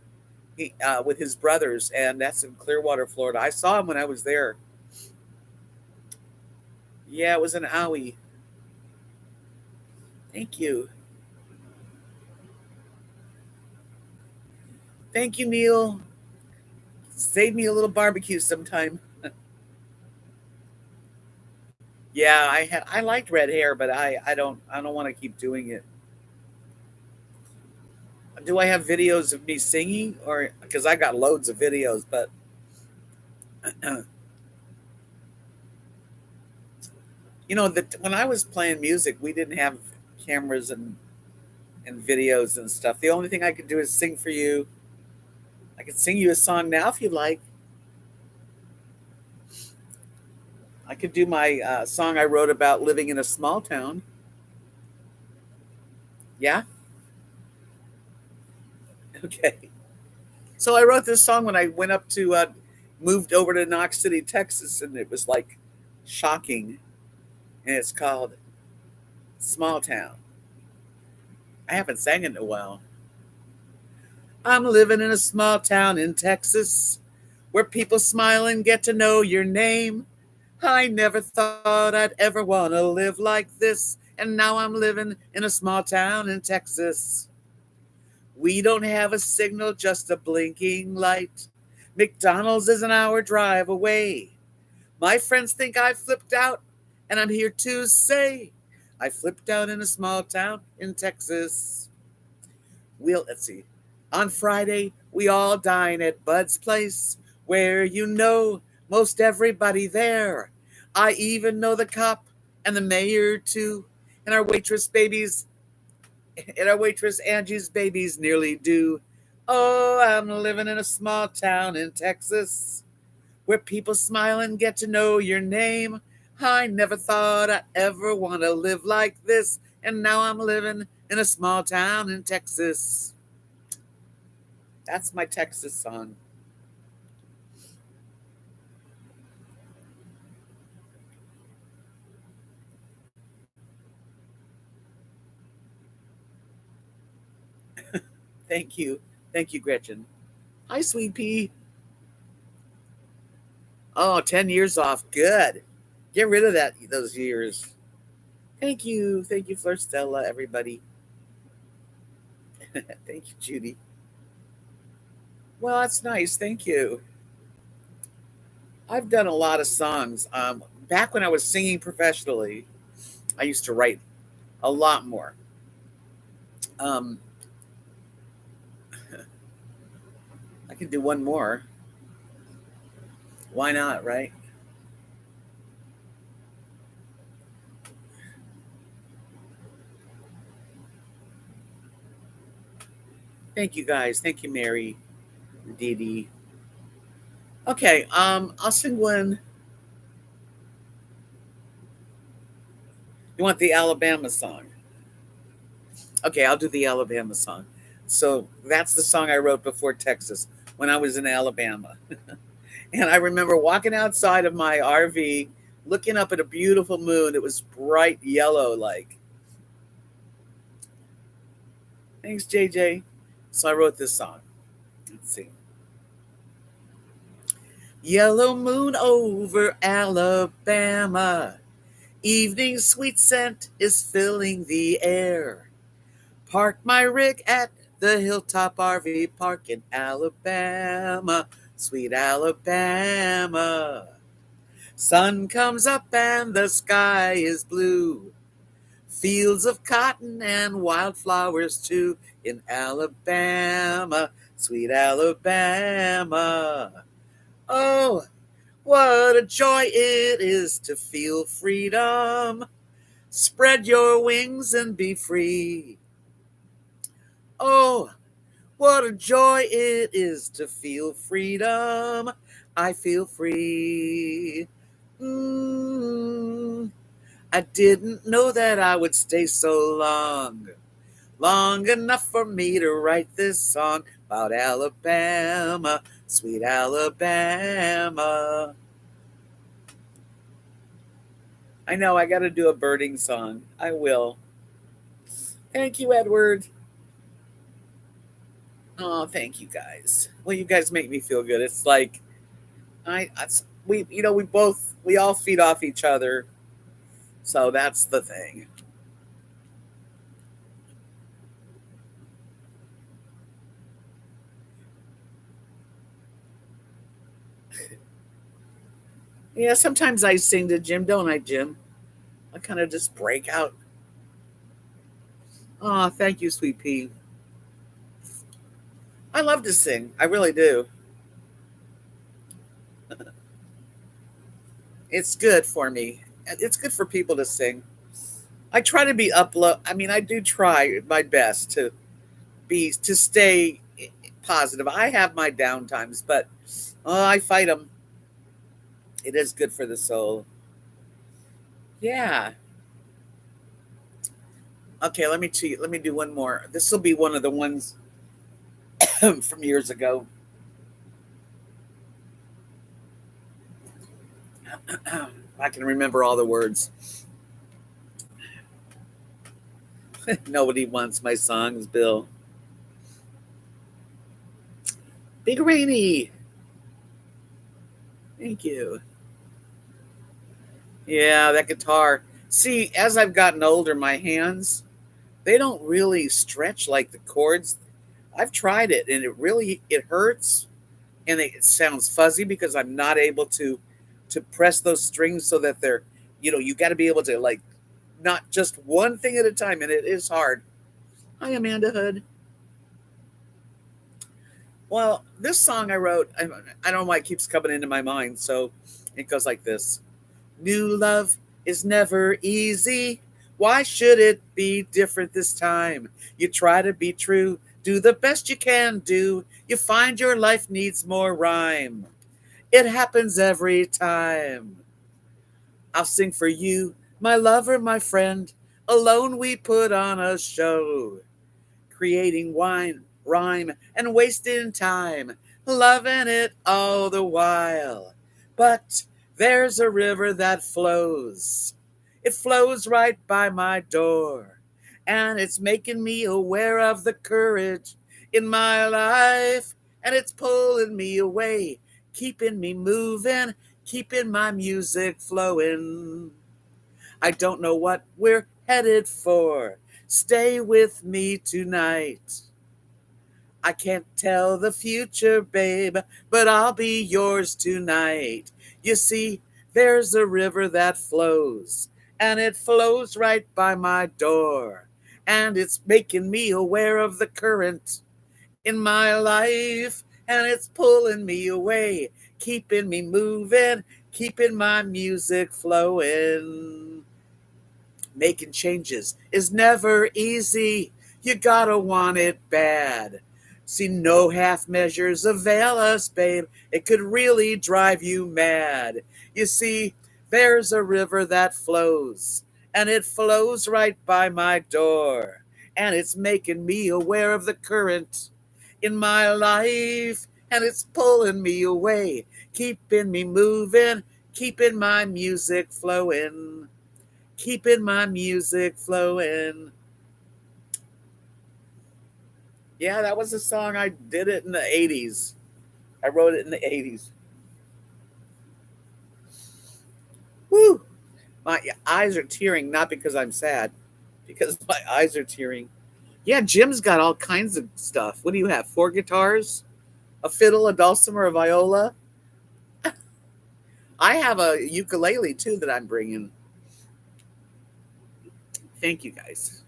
with his brothers, and that's in Clearwater, Florida. I saw him when I was there. Yeah, it was an owie. Thank you. Thank you, Neil. Save me a little barbecue sometime. Yeah, I liked red hair, but I don't want to keep doing it. Do I have videos of me singing, or because I got loads of videos, but that when I was playing music, we didn't have cameras and videos and stuff. The only thing I could do is sing for you. I could sing you a song now if you'd like. I could do my song I wrote about living in a small town. Yeah? Okay. So I wrote this song when I went up to, moved over to Knox City, Texas, and it was like shocking. And it's called Small Town. I haven't sang it in a while. I'm living in a small town in Texas where people smile and get to know your name. I never thought I'd ever want to live like this, and now I'm living in a small town in Texas. We don't have a signal, just a blinking light. McDonald's is an hour drive away. My friends think I flipped out, and I'm here to say I flipped out in a small town in Texas. Let's see. On Friday, we all dine at Bud's place, where most everybody there. I even know the cop and the mayor too, and our waitress babies, and our waitress Angie's babies nearly due. Oh, I'm living in a small town in Texas, where people smile and get to know your name. I never thought I'd ever want to live like this, and now I'm living in a small town in Texas. That's my Texas song. Thank you. Thank you, Gretchen. Hi, Sweet Pea. Oh, 10 years off. Good. Get rid of those years. Thank you. Thank you, Fleur Stella, everybody. Thank you, Judy. Well, that's nice. Thank you. I've done a lot of songs. Back when I was singing professionally, I used to write a lot more. Um, I can do one more. Why not, right? Thank you, guys. Thank you, Mary, Dee Dee. Okay, I'll sing one. You want the Alabama song? Okay, I'll do the Alabama song. So that's the song I wrote before Texas when I was in Alabama. And I remember walking outside of my RV, looking up at a beautiful moon. It was bright yellow, like. Thanks, JJ. So I wrote this song. Let's see. Yellow moon over Alabama. Evening sweet scent is filling the air. Park my rig at the Hilltop RV Park in Alabama, sweet Alabama. Sun comes up and the sky is blue. Fields of cotton and wildflowers too in Alabama, sweet Alabama. Oh, what a joy it is to feel freedom. Spread your wings and be free. Oh, what a joy it is to feel freedom. I feel free. I didn't know that I would stay so long enough for me to write this song about Alabama, sweet Alabama. I know I got to do a birding song. I will. Thank you, Edward. Oh, thank you guys. Well, you guys make me feel good. It's like we all feed off each other. So that's the thing. Yeah, sometimes I sing to Jim, don't I, Jim? I kind of just break out. Oh, thank you, sweet pea. I love to sing. I really do. It's good for me. It's good for people to sing. I try to be upload. I mean, I do try my best to stay positive. I have my down times, but I fight them. It is good for the soul. Yeah. Okay, let me do one more. This will be one of the ones from years ago. I can remember all the words. Nobody wants my songs, Bill. Big Rainy. Thank you. Yeah, that guitar. See, as I've gotten older, my hands, they don't really stretch like the chords. I've tried it and it hurts and it sounds fuzzy because I'm not able to press those strings so that they're, you got to be able to like not just one thing at a time, and it is hard. Hi, Amanda Hood. Well, this song I wrote, I don't know why it keeps coming into my mind, so it goes like this. New love is never easy. Why should it be different this time? You try to be true, do the best you can do. You find your life needs more rhyme. It happens every time. I'll sing for you, my lover, my friend. Alone we put on a show, creating wine, rhyme, and wasting time, loving it all the while. But there's a river that flows. It flows right by my door, and it's making me aware of the courage in my life, and it's pulling me away, keeping me moving, keeping my music flowing. I don't know what we're headed for. Stay with me tonight. I can't tell the future, babe, but I'll be yours tonight. You see, there's a river that flows, and it flows right by my door, and it's making me aware of the current in my life, and it's pulling me away, keeping me moving, keeping my music flowing. Making changes is never easy. You gotta want it bad. See, no half measures avail us, babe. It could really drive you mad. You see, there's a river that flows, and it flows right by my door, and it's making me aware of the current in my life, and it's pulling me away, keeping me moving, keeping my music flowing, keeping my music flowing. Yeah, that was a song. I did it in the 80s. I wrote it in the 80s. Woo! My eyes are tearing, not because I'm sad, because my eyes are tearing. Yeah, Jim's got all kinds of stuff. What do you have? 4 guitars? A fiddle, a dulcimer, a viola? I have a ukulele too that I'm bringing. Thank you guys.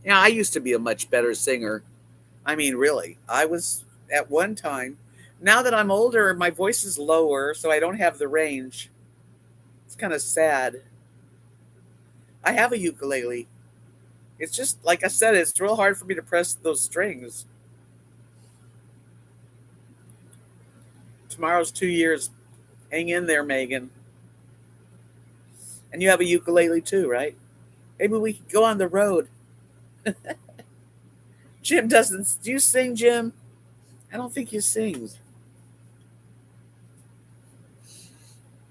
Yeah, I used to be a much better singer. I mean, really, I was at one time. Now that I'm older, my voice is lower, so I don't have the range. It's kind of sad. I have a ukulele. It's just, like I said, it's real hard for me to press those strings. Tomorrow's 2 years. Hang in there, Megan. And you have a ukulele too, right? Maybe we could go on the road. Jim doesn't. Do you sing, Jim? I don't think you sing.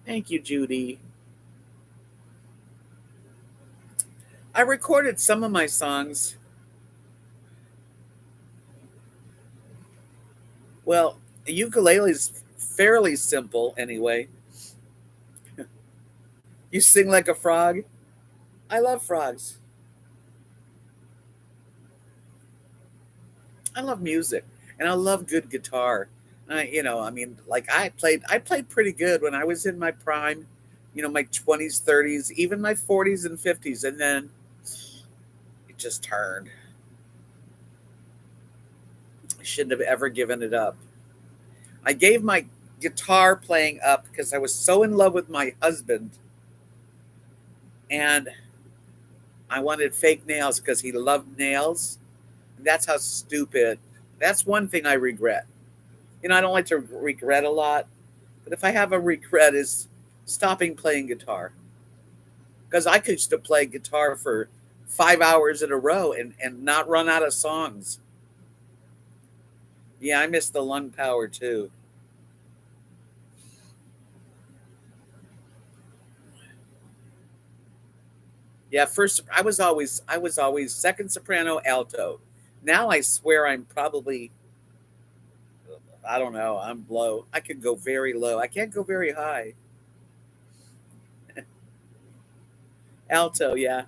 Thank you, Judy. I recorded some of my songs. Well, a ukulele is fairly simple anyway. You sing like a frog? I love frogs. I love music and I love good guitar. I mean, like I played pretty good when I was in my prime, my 20s, 30s, even my 40s and 50s. And then it just turned. I shouldn't have ever given it up. I gave my guitar playing up because I was so in love with my husband and I wanted fake nails because he loved nails. And that's how stupid. That's one thing I regret. I don't like to regret a lot, but if I have a regret is stopping playing guitar. Because I could just play guitar for 5 hours in a row and not run out of songs. Yeah, I miss the lung power too. Yeah, first I was always second soprano, alto. Now I swear I'm probably, I don't know, I'm low. I could go very low. I can't go very high. Alto, yeah.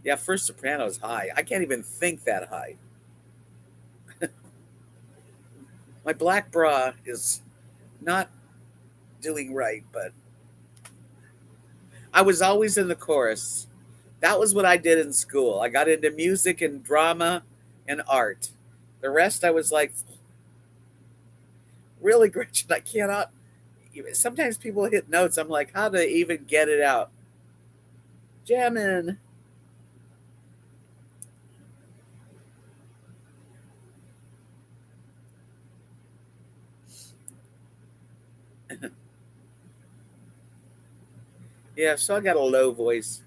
Yeah, first soprano is high. I can't even think that high. My black bra is not doing right, but I was always in the chorus. That was what I did in school. I got into music and drama and art. The rest I was like, really, Gretchen, I cannot. Sometimes people hit notes. I'm like, how do they even get it out? Jamming. Yeah, so I got a low voice.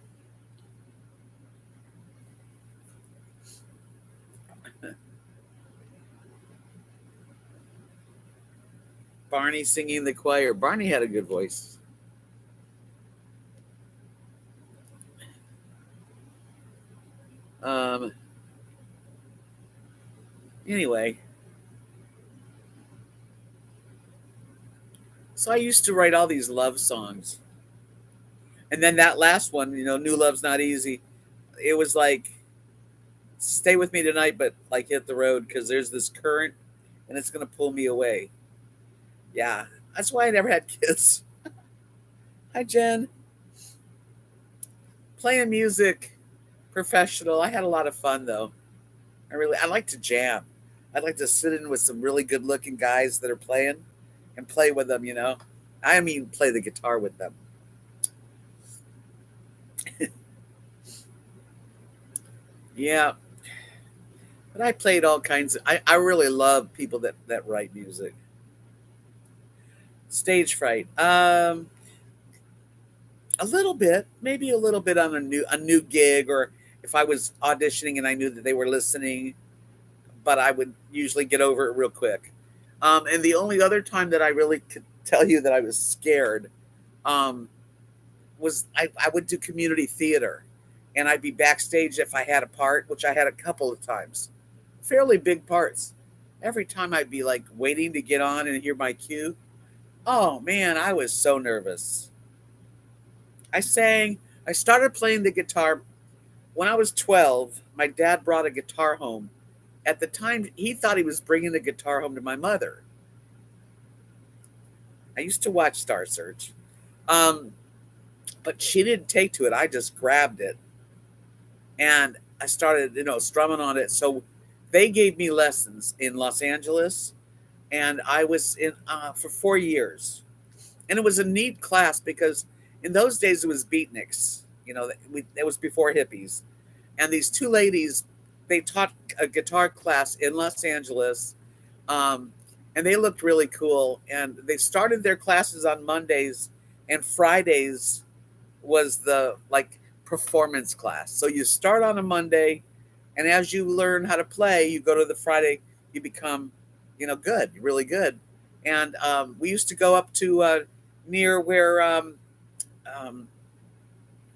Barney singing in the choir. Barney had a good voice. Um, anyway, so I used to write all these love songs. And then that last one, New Love's Not Easy, it was like, stay with me tonight, but like hit the road because there's this current and it's going to pull me away. Yeah, that's why I never had kids. Hi, Jen. Playing music, professional. I had a lot of fun though. I like to jam. I'd like to sit in with some really good looking guys that are playing and play with them. I mean, play the guitar with them. Yeah, but I played all kinds of. I really love people that write music. Stage fright. A little bit, maybe a little bit on a new gig, or if I was auditioning and I knew that they were listening, but I would usually get over it real quick. And the only other time that I really could tell you that I was scared um, was I would do community theater, and I'd be backstage if I had a part, which I had a couple of times, fairly big parts. Every time I'd be like waiting to get on and hear my cue. Oh man, I was so nervous. I sang. I started playing the guitar when I was 12. My dad brought a guitar home. At the time, he thought he was bringing the guitar home to my mother. I used to watch Star Search. Um, but she didn't take to it. I just grabbed it and I started, strumming on it. So they gave me lessons in Los Angeles, and I was in for 4 years. And it was a neat class because in those days it was beatniks. It was before hippies. And these two ladies, they taught a guitar class in Los Angeles, um, and they looked really cool. And they started their classes on Mondays, and Fridays was the like performance class. So you start on a Monday, and as you learn how to play, you go to the Friday, you become, good, really good. And we used to go up to near where um,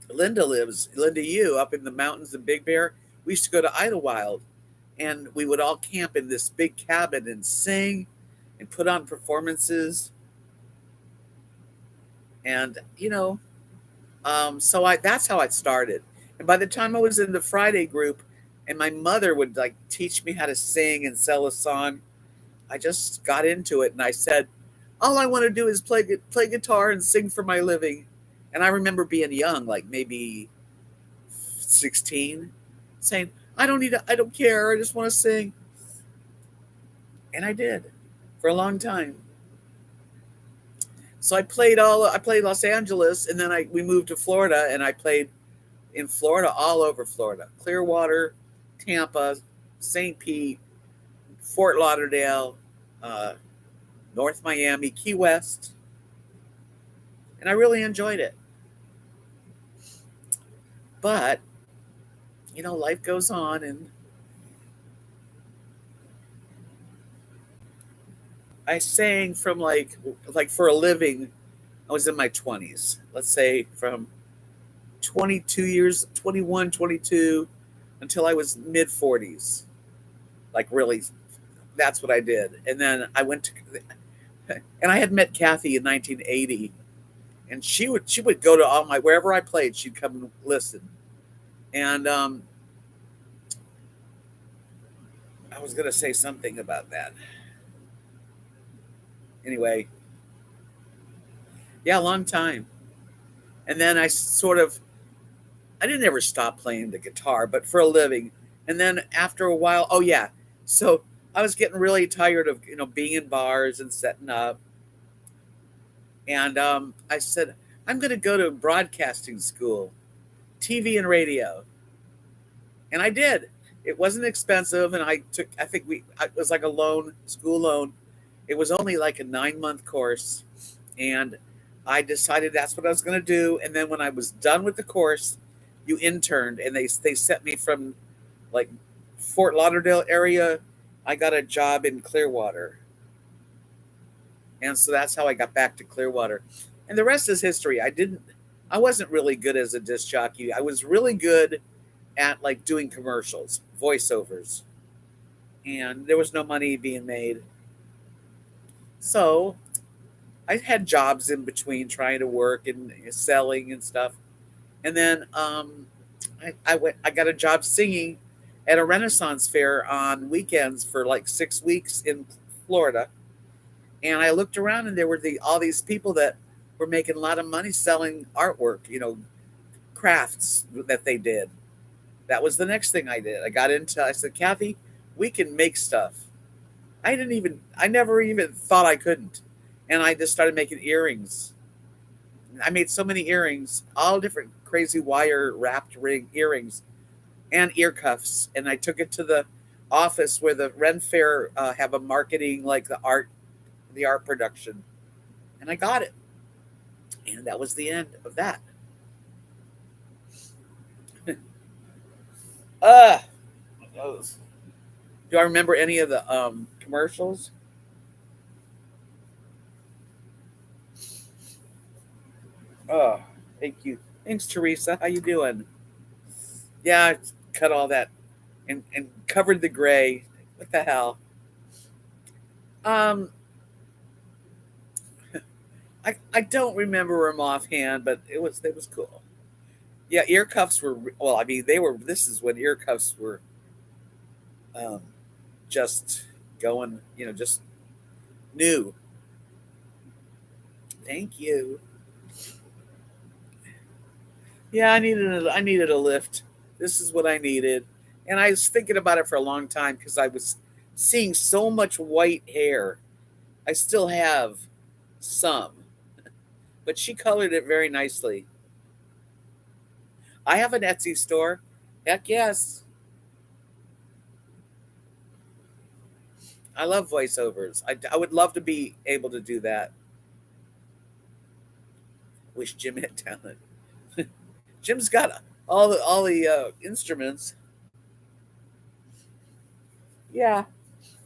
Linda lives, Linda Yu, up in the mountains in Big Bear. We used to go to Idlewild, and we would all camp in this big cabin and sing and put on performances. And so that's how I started. And by the time I was in the Friday group, and my mother would like teach me how to sing and sell a song, I just got into it, and I said, all I want to do is play guitar and sing for my living. And I remember being young, like maybe 16, saying, I don't care, I just want to sing. And I did for a long time. So I played Los Angeles, and then we moved to Florida, and I played in Florida, all over Florida: Clearwater, Tampa, St. Pete, Fort Lauderdale, uh, North Miami, Key West, and I really enjoyed it. But life goes on, and I sang from like for a living. I was in my 20s, let's say from 22 years, 21, 22, until I was mid 40s. Like really, that's what I did. And then I went to, and I had met Kathy in 1980, and she would go to all my wherever I played. She'd come and listen. And I was gonna say something about that. Anyway, yeah, a long time. And then I didn't ever stop playing the guitar, but for a living. And then after a while, oh yeah, so I was getting really tired of being in bars and setting up. And I said, I'm going to go to broadcasting school, TV and radio. And I did. It wasn't expensive, and I think it was like a loan, school loan. It was only like a 9-month course, and I decided that's what I was going to do. And then when I was done with the course, you interned, and they sent me from like Fort Lauderdale area. I got a job in Clearwater, and so that's how I got back to Clearwater. And the rest is history. I wasn't really good as a disc jockey. I was really good at like doing commercials, voiceovers, and there was no money being made. So I had jobs in between trying to work and selling and stuff. And then I got a job singing at a Renaissance fair on weekends for like 6 weeks in Florida. And I looked around, and there were all these people that were making a lot of money selling artwork, crafts that they did. That was the next thing I did. I said, Kathy, we can make stuff. I never even thought I couldn't. And I just started making earrings. I made so many earrings, all different crazy wire wrapped ring earrings and ear cuffs. And I took it to the office where the Ren Fair have a marketing, like the art production. And I got it. And that was the end of that. uh, do I remember any of the commercials? Oh, thank you. Thanks, Teresa. How you doing? Yeah, I cut all that and covered the gray. What the hell? Um, I don't remember them offhand, but it was cool. Yeah, ear cuffs were well. I mean, they were. This is when ear cuffs were um, just going. Just new. Thank you. Yeah, I needed a lift. This is what I needed. And I was thinking about it for a long time because I was seeing so much white hair. I still have some, but she colored it very nicely. I have an Etsy store. Heck yes. I love voiceovers. I would love to be able to do that. Wish Jim had talent. Jim's got all the instruments. Yeah,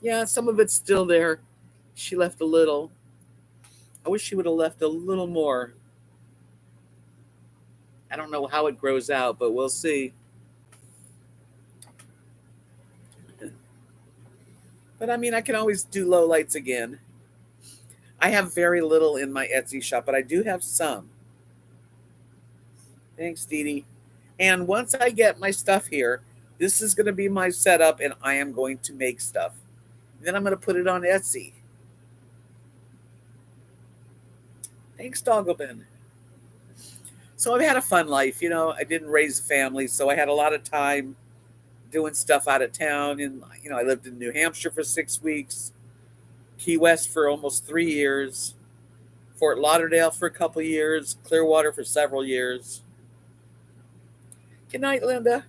yeah. Some of it's still there. She left a little. I wish she would have left a little more. I don't know how it grows out, but we'll see. But I mean, I can always do low lights again. I have very little in my Etsy shop, but I do have some. Thanks, Dee Dee. And once I get my stuff here, this is going to be my setup, and I am going to make stuff. Then I'm going to put it on Etsy. Thanks, Dogglebin. So I've had a fun life. I didn't raise a family, so I had a lot of time doing stuff out of town. And, I lived in New Hampshire for 6 weeks, Key West for almost 3 years, Fort Lauderdale for a couple years, Clearwater for several years. Good night, Linda.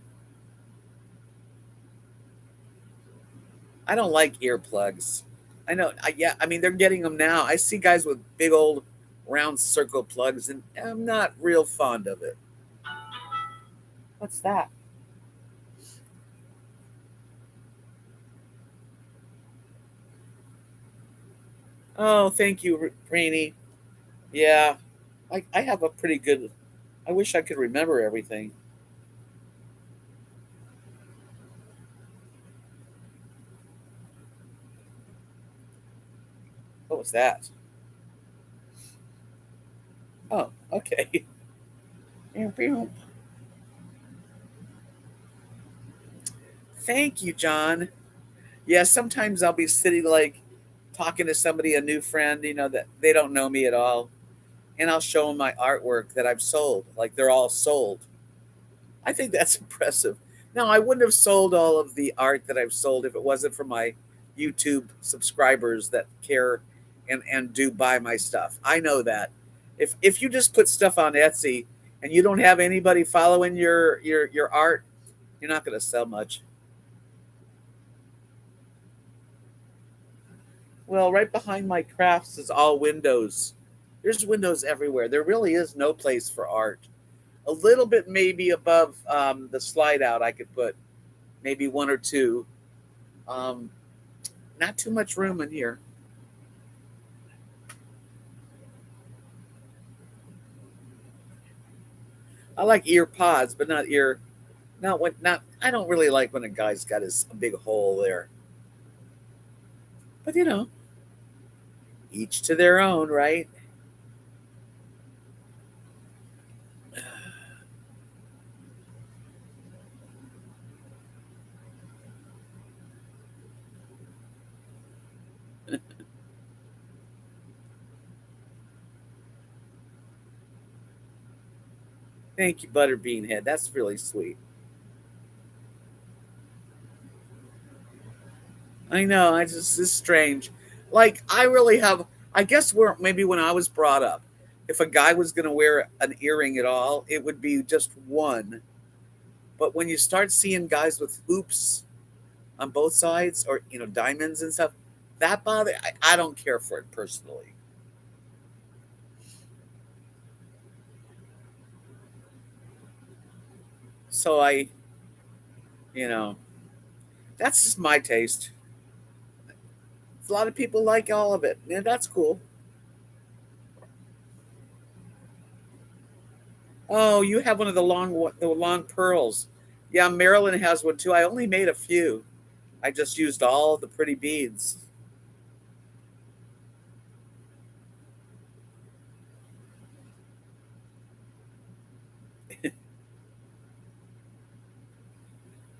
I don't like earplugs. I know. Yeah, I mean, they're getting them now. I see guys with big old round circle plugs, and I'm not real fond of it. What's that? Oh, thank you, Rainy. Yeah, I have a pretty good. I wish I could remember everything. What was that? Oh, okay. Thank you, John. Yeah, sometimes I'll be sitting like talking to somebody, a new friend, that they don't know me at all, and I'll show them my artwork that I've sold. Like they're all sold. I think that's impressive. Now, I wouldn't have sold all of the art that I've sold if it wasn't for my YouTube subscribers that care and do buy my stuff. I know that. If you just put stuff on Etsy and you don't have anybody following your art, you're not going to sell much. Well, right behind my crafts is all windows. There's windows everywhere. There really is no place for art. A little bit maybe above the slide out, I could put maybe one or two. Um, Not too much room in here. I like ear pods, but not ear. Not when not. I don't really like when a guy's got his a big hole there. But each to their own, right? Thank you, Butterbean Head. That's really sweet. I know. I just it's strange. Like I really have. I guess where maybe when I was brought up, if a guy was going to wear an earring at all, it would be just one. But when you start seeing guys with hoops on both sides, or diamonds and stuff, that bother. I don't care for it personally. So you know, that's just my taste. A lot of people like all of it. Yeah, that's cool. Oh, you have one of the long pearls. Yeah, Marilyn has one too. I only made a few. I just used all the pretty beads.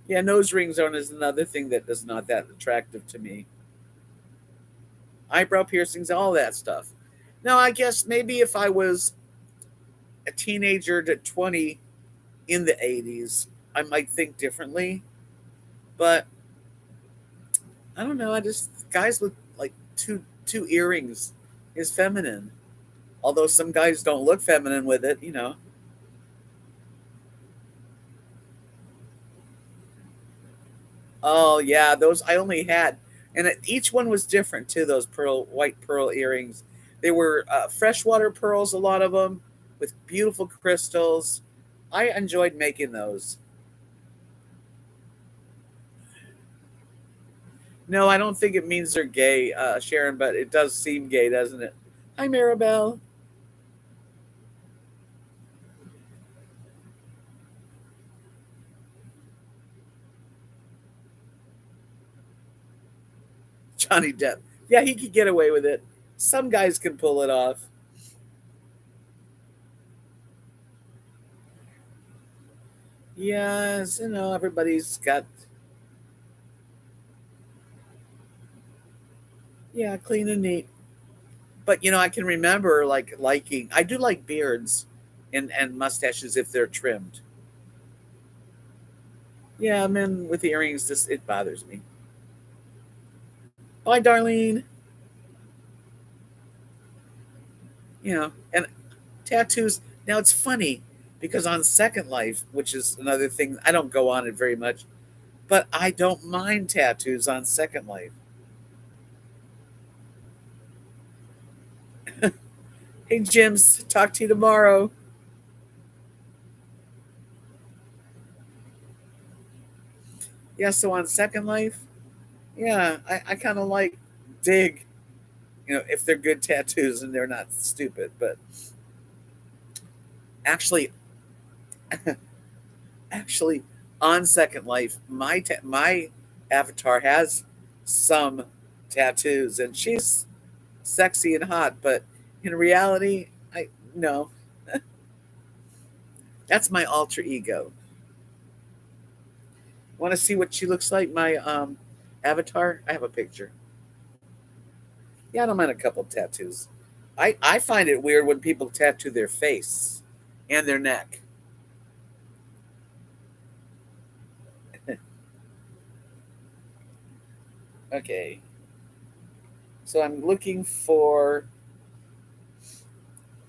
Yeah, nose rings aren't is another thing that is not that attractive to me. Eyebrow piercings, all that stuff. Now, I guess maybe if I was a teenager to 20 in the 80s, I might think differently. But I don't know. I just guys with like two earrings is feminine. Although some guys don't look feminine with it, you know. Oh yeah, those I only had, and each one was different too. Those white pearl earrings, they were freshwater pearls, a lot of them, with beautiful crystals. I enjoyed making those. No, I don't think it means they're gay, Sharon, but it does seem gay, doesn't it? Hi, Maribel. Johnny Depp. Yeah, he could get away with it. Some guys can pull it off. Yes, everybody's got, yeah, clean and neat. But I can remember like liking. I do like beards and mustaches if they're trimmed. Yeah, men with earrings, just it bothers me. Bye, Darlene. And tattoos. Now it's funny because on Second Life, which is another thing, I don't go on it very much, but I don't mind tattoos on Second Life. Hey, Jims, talk to you tomorrow. Yeah, so on Second Life, yeah, I kind of like dig, if they're good tattoos and they're not stupid. But actually, actually, on Second Life, my avatar has some tattoos, and she's sexy and hot. But in reality, I no, that's my alter ego. Want to see what she looks like? My avatar. I have a picture. Yeah, I don't mind a couple of tattoos. I find it weird when people tattoo their face and their neck. Okay, so I'm looking for.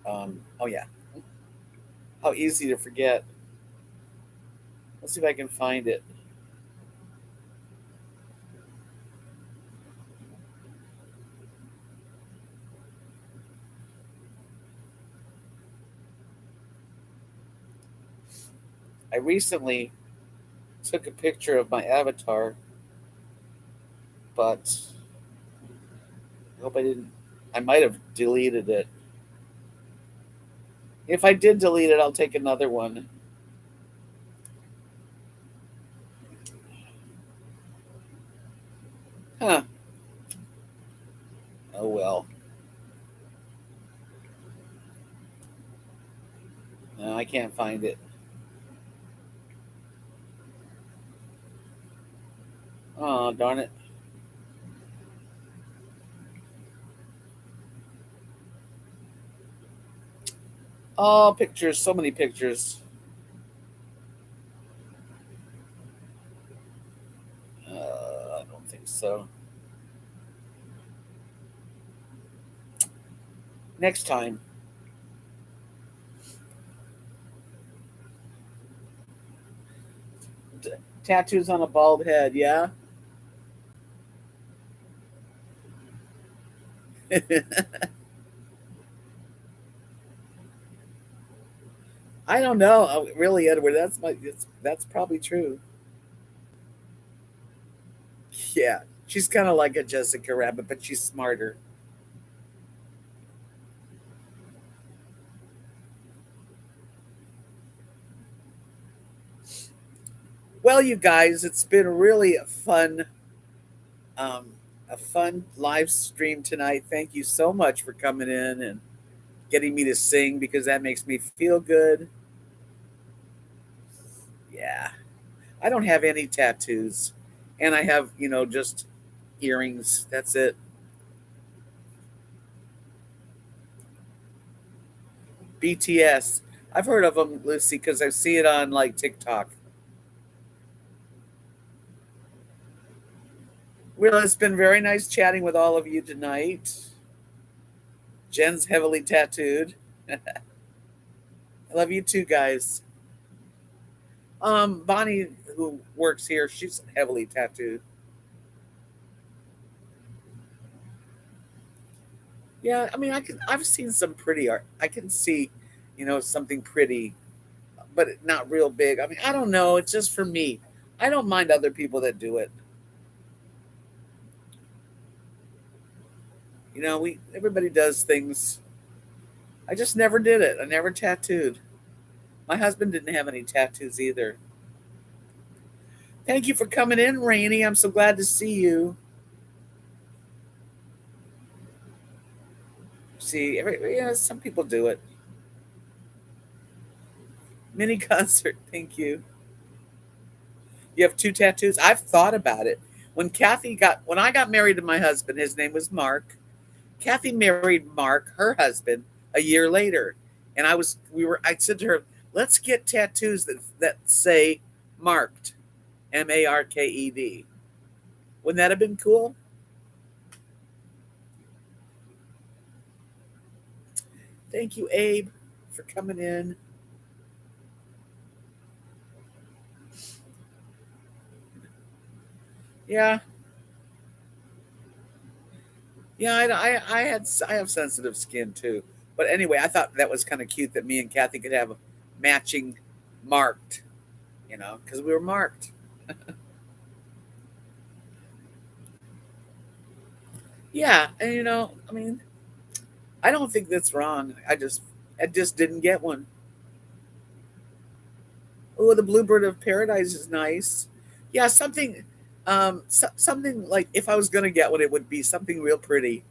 Oh yeah, how easy to forget. Let's see if I can find it. I recently took a picture of my avatar, but I hope I didn't. I might have deleted it. If I did delete it, I'll take another one. Huh. Oh well. No, I can't find it. Oh darn it. Oh, pictures. So many pictures. I don't think so. Next time. Tattoos on a bald head. Yeah. I don't know. Really, Edward. That's probably true. Yeah. She's kind of like a Jessica Rabbit, but she's smarter. Well, you guys, it's been really um, a fun live stream tonight. Thank you so much for coming in and getting me to sing because that makes me feel good. Yeah, I don't have any tattoos, and I have just earrings. That's it. BTS. I've heard of them, Lucy, because I see it on like TikTok. Well, it's been very nice chatting with all of you tonight. Jen's heavily tattooed. I love you too, guys. Bonnie, who works here, she's heavily tattooed. Yeah, I mean, I've seen some pretty art. I can see, something pretty, but not real big. I mean, I don't know. It's just for me. I don't mind other people that do it. We everybody does things. I just never did it. I never tattooed. My husband didn't have any tattoos either. Thank you for coming in, Rainey. I'm so glad to see you. See, some people do it. Mini concert. Thank you. You have two tattoos. I've thought about it. When I got married to my husband, his name was Mark. Kathy married Mark, her husband, a year later, and I said to her, "Let's get tattoos that say marked, Marked. Wouldn't that have been cool?" Thank you, Abe, for coming in. Yeah, yeah, I have sensitive skin too. But anyway, I thought that was kind of cute that me and Kathy could have a matching marked, because we were marked. Yeah, and I mean, I don't think that's wrong. I just didn't get one. Oh, the Bluebird of Paradise is nice. Yeah, something like if I was gonna get one, it would be something real pretty.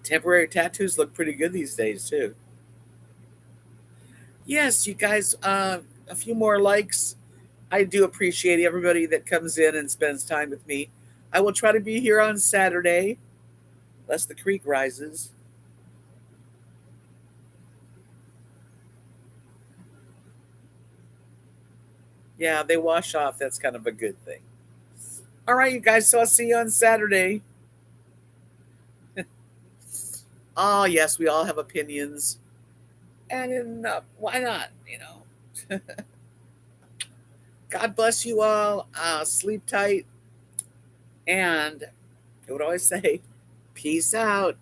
Temporary tattoos look pretty good these days too. Yes, you guys, a few more likes. I do appreciate everybody that comes in and spends time with me. I will try to be here on Saturday, unless the creek rises. Yeah, they wash off. That's kind of a good thing. All right, you guys. So I'll see you on Saturday. Oh, yes, we all have opinions. And why not? God bless you all. Sleep tight. And what do I say? Peace out.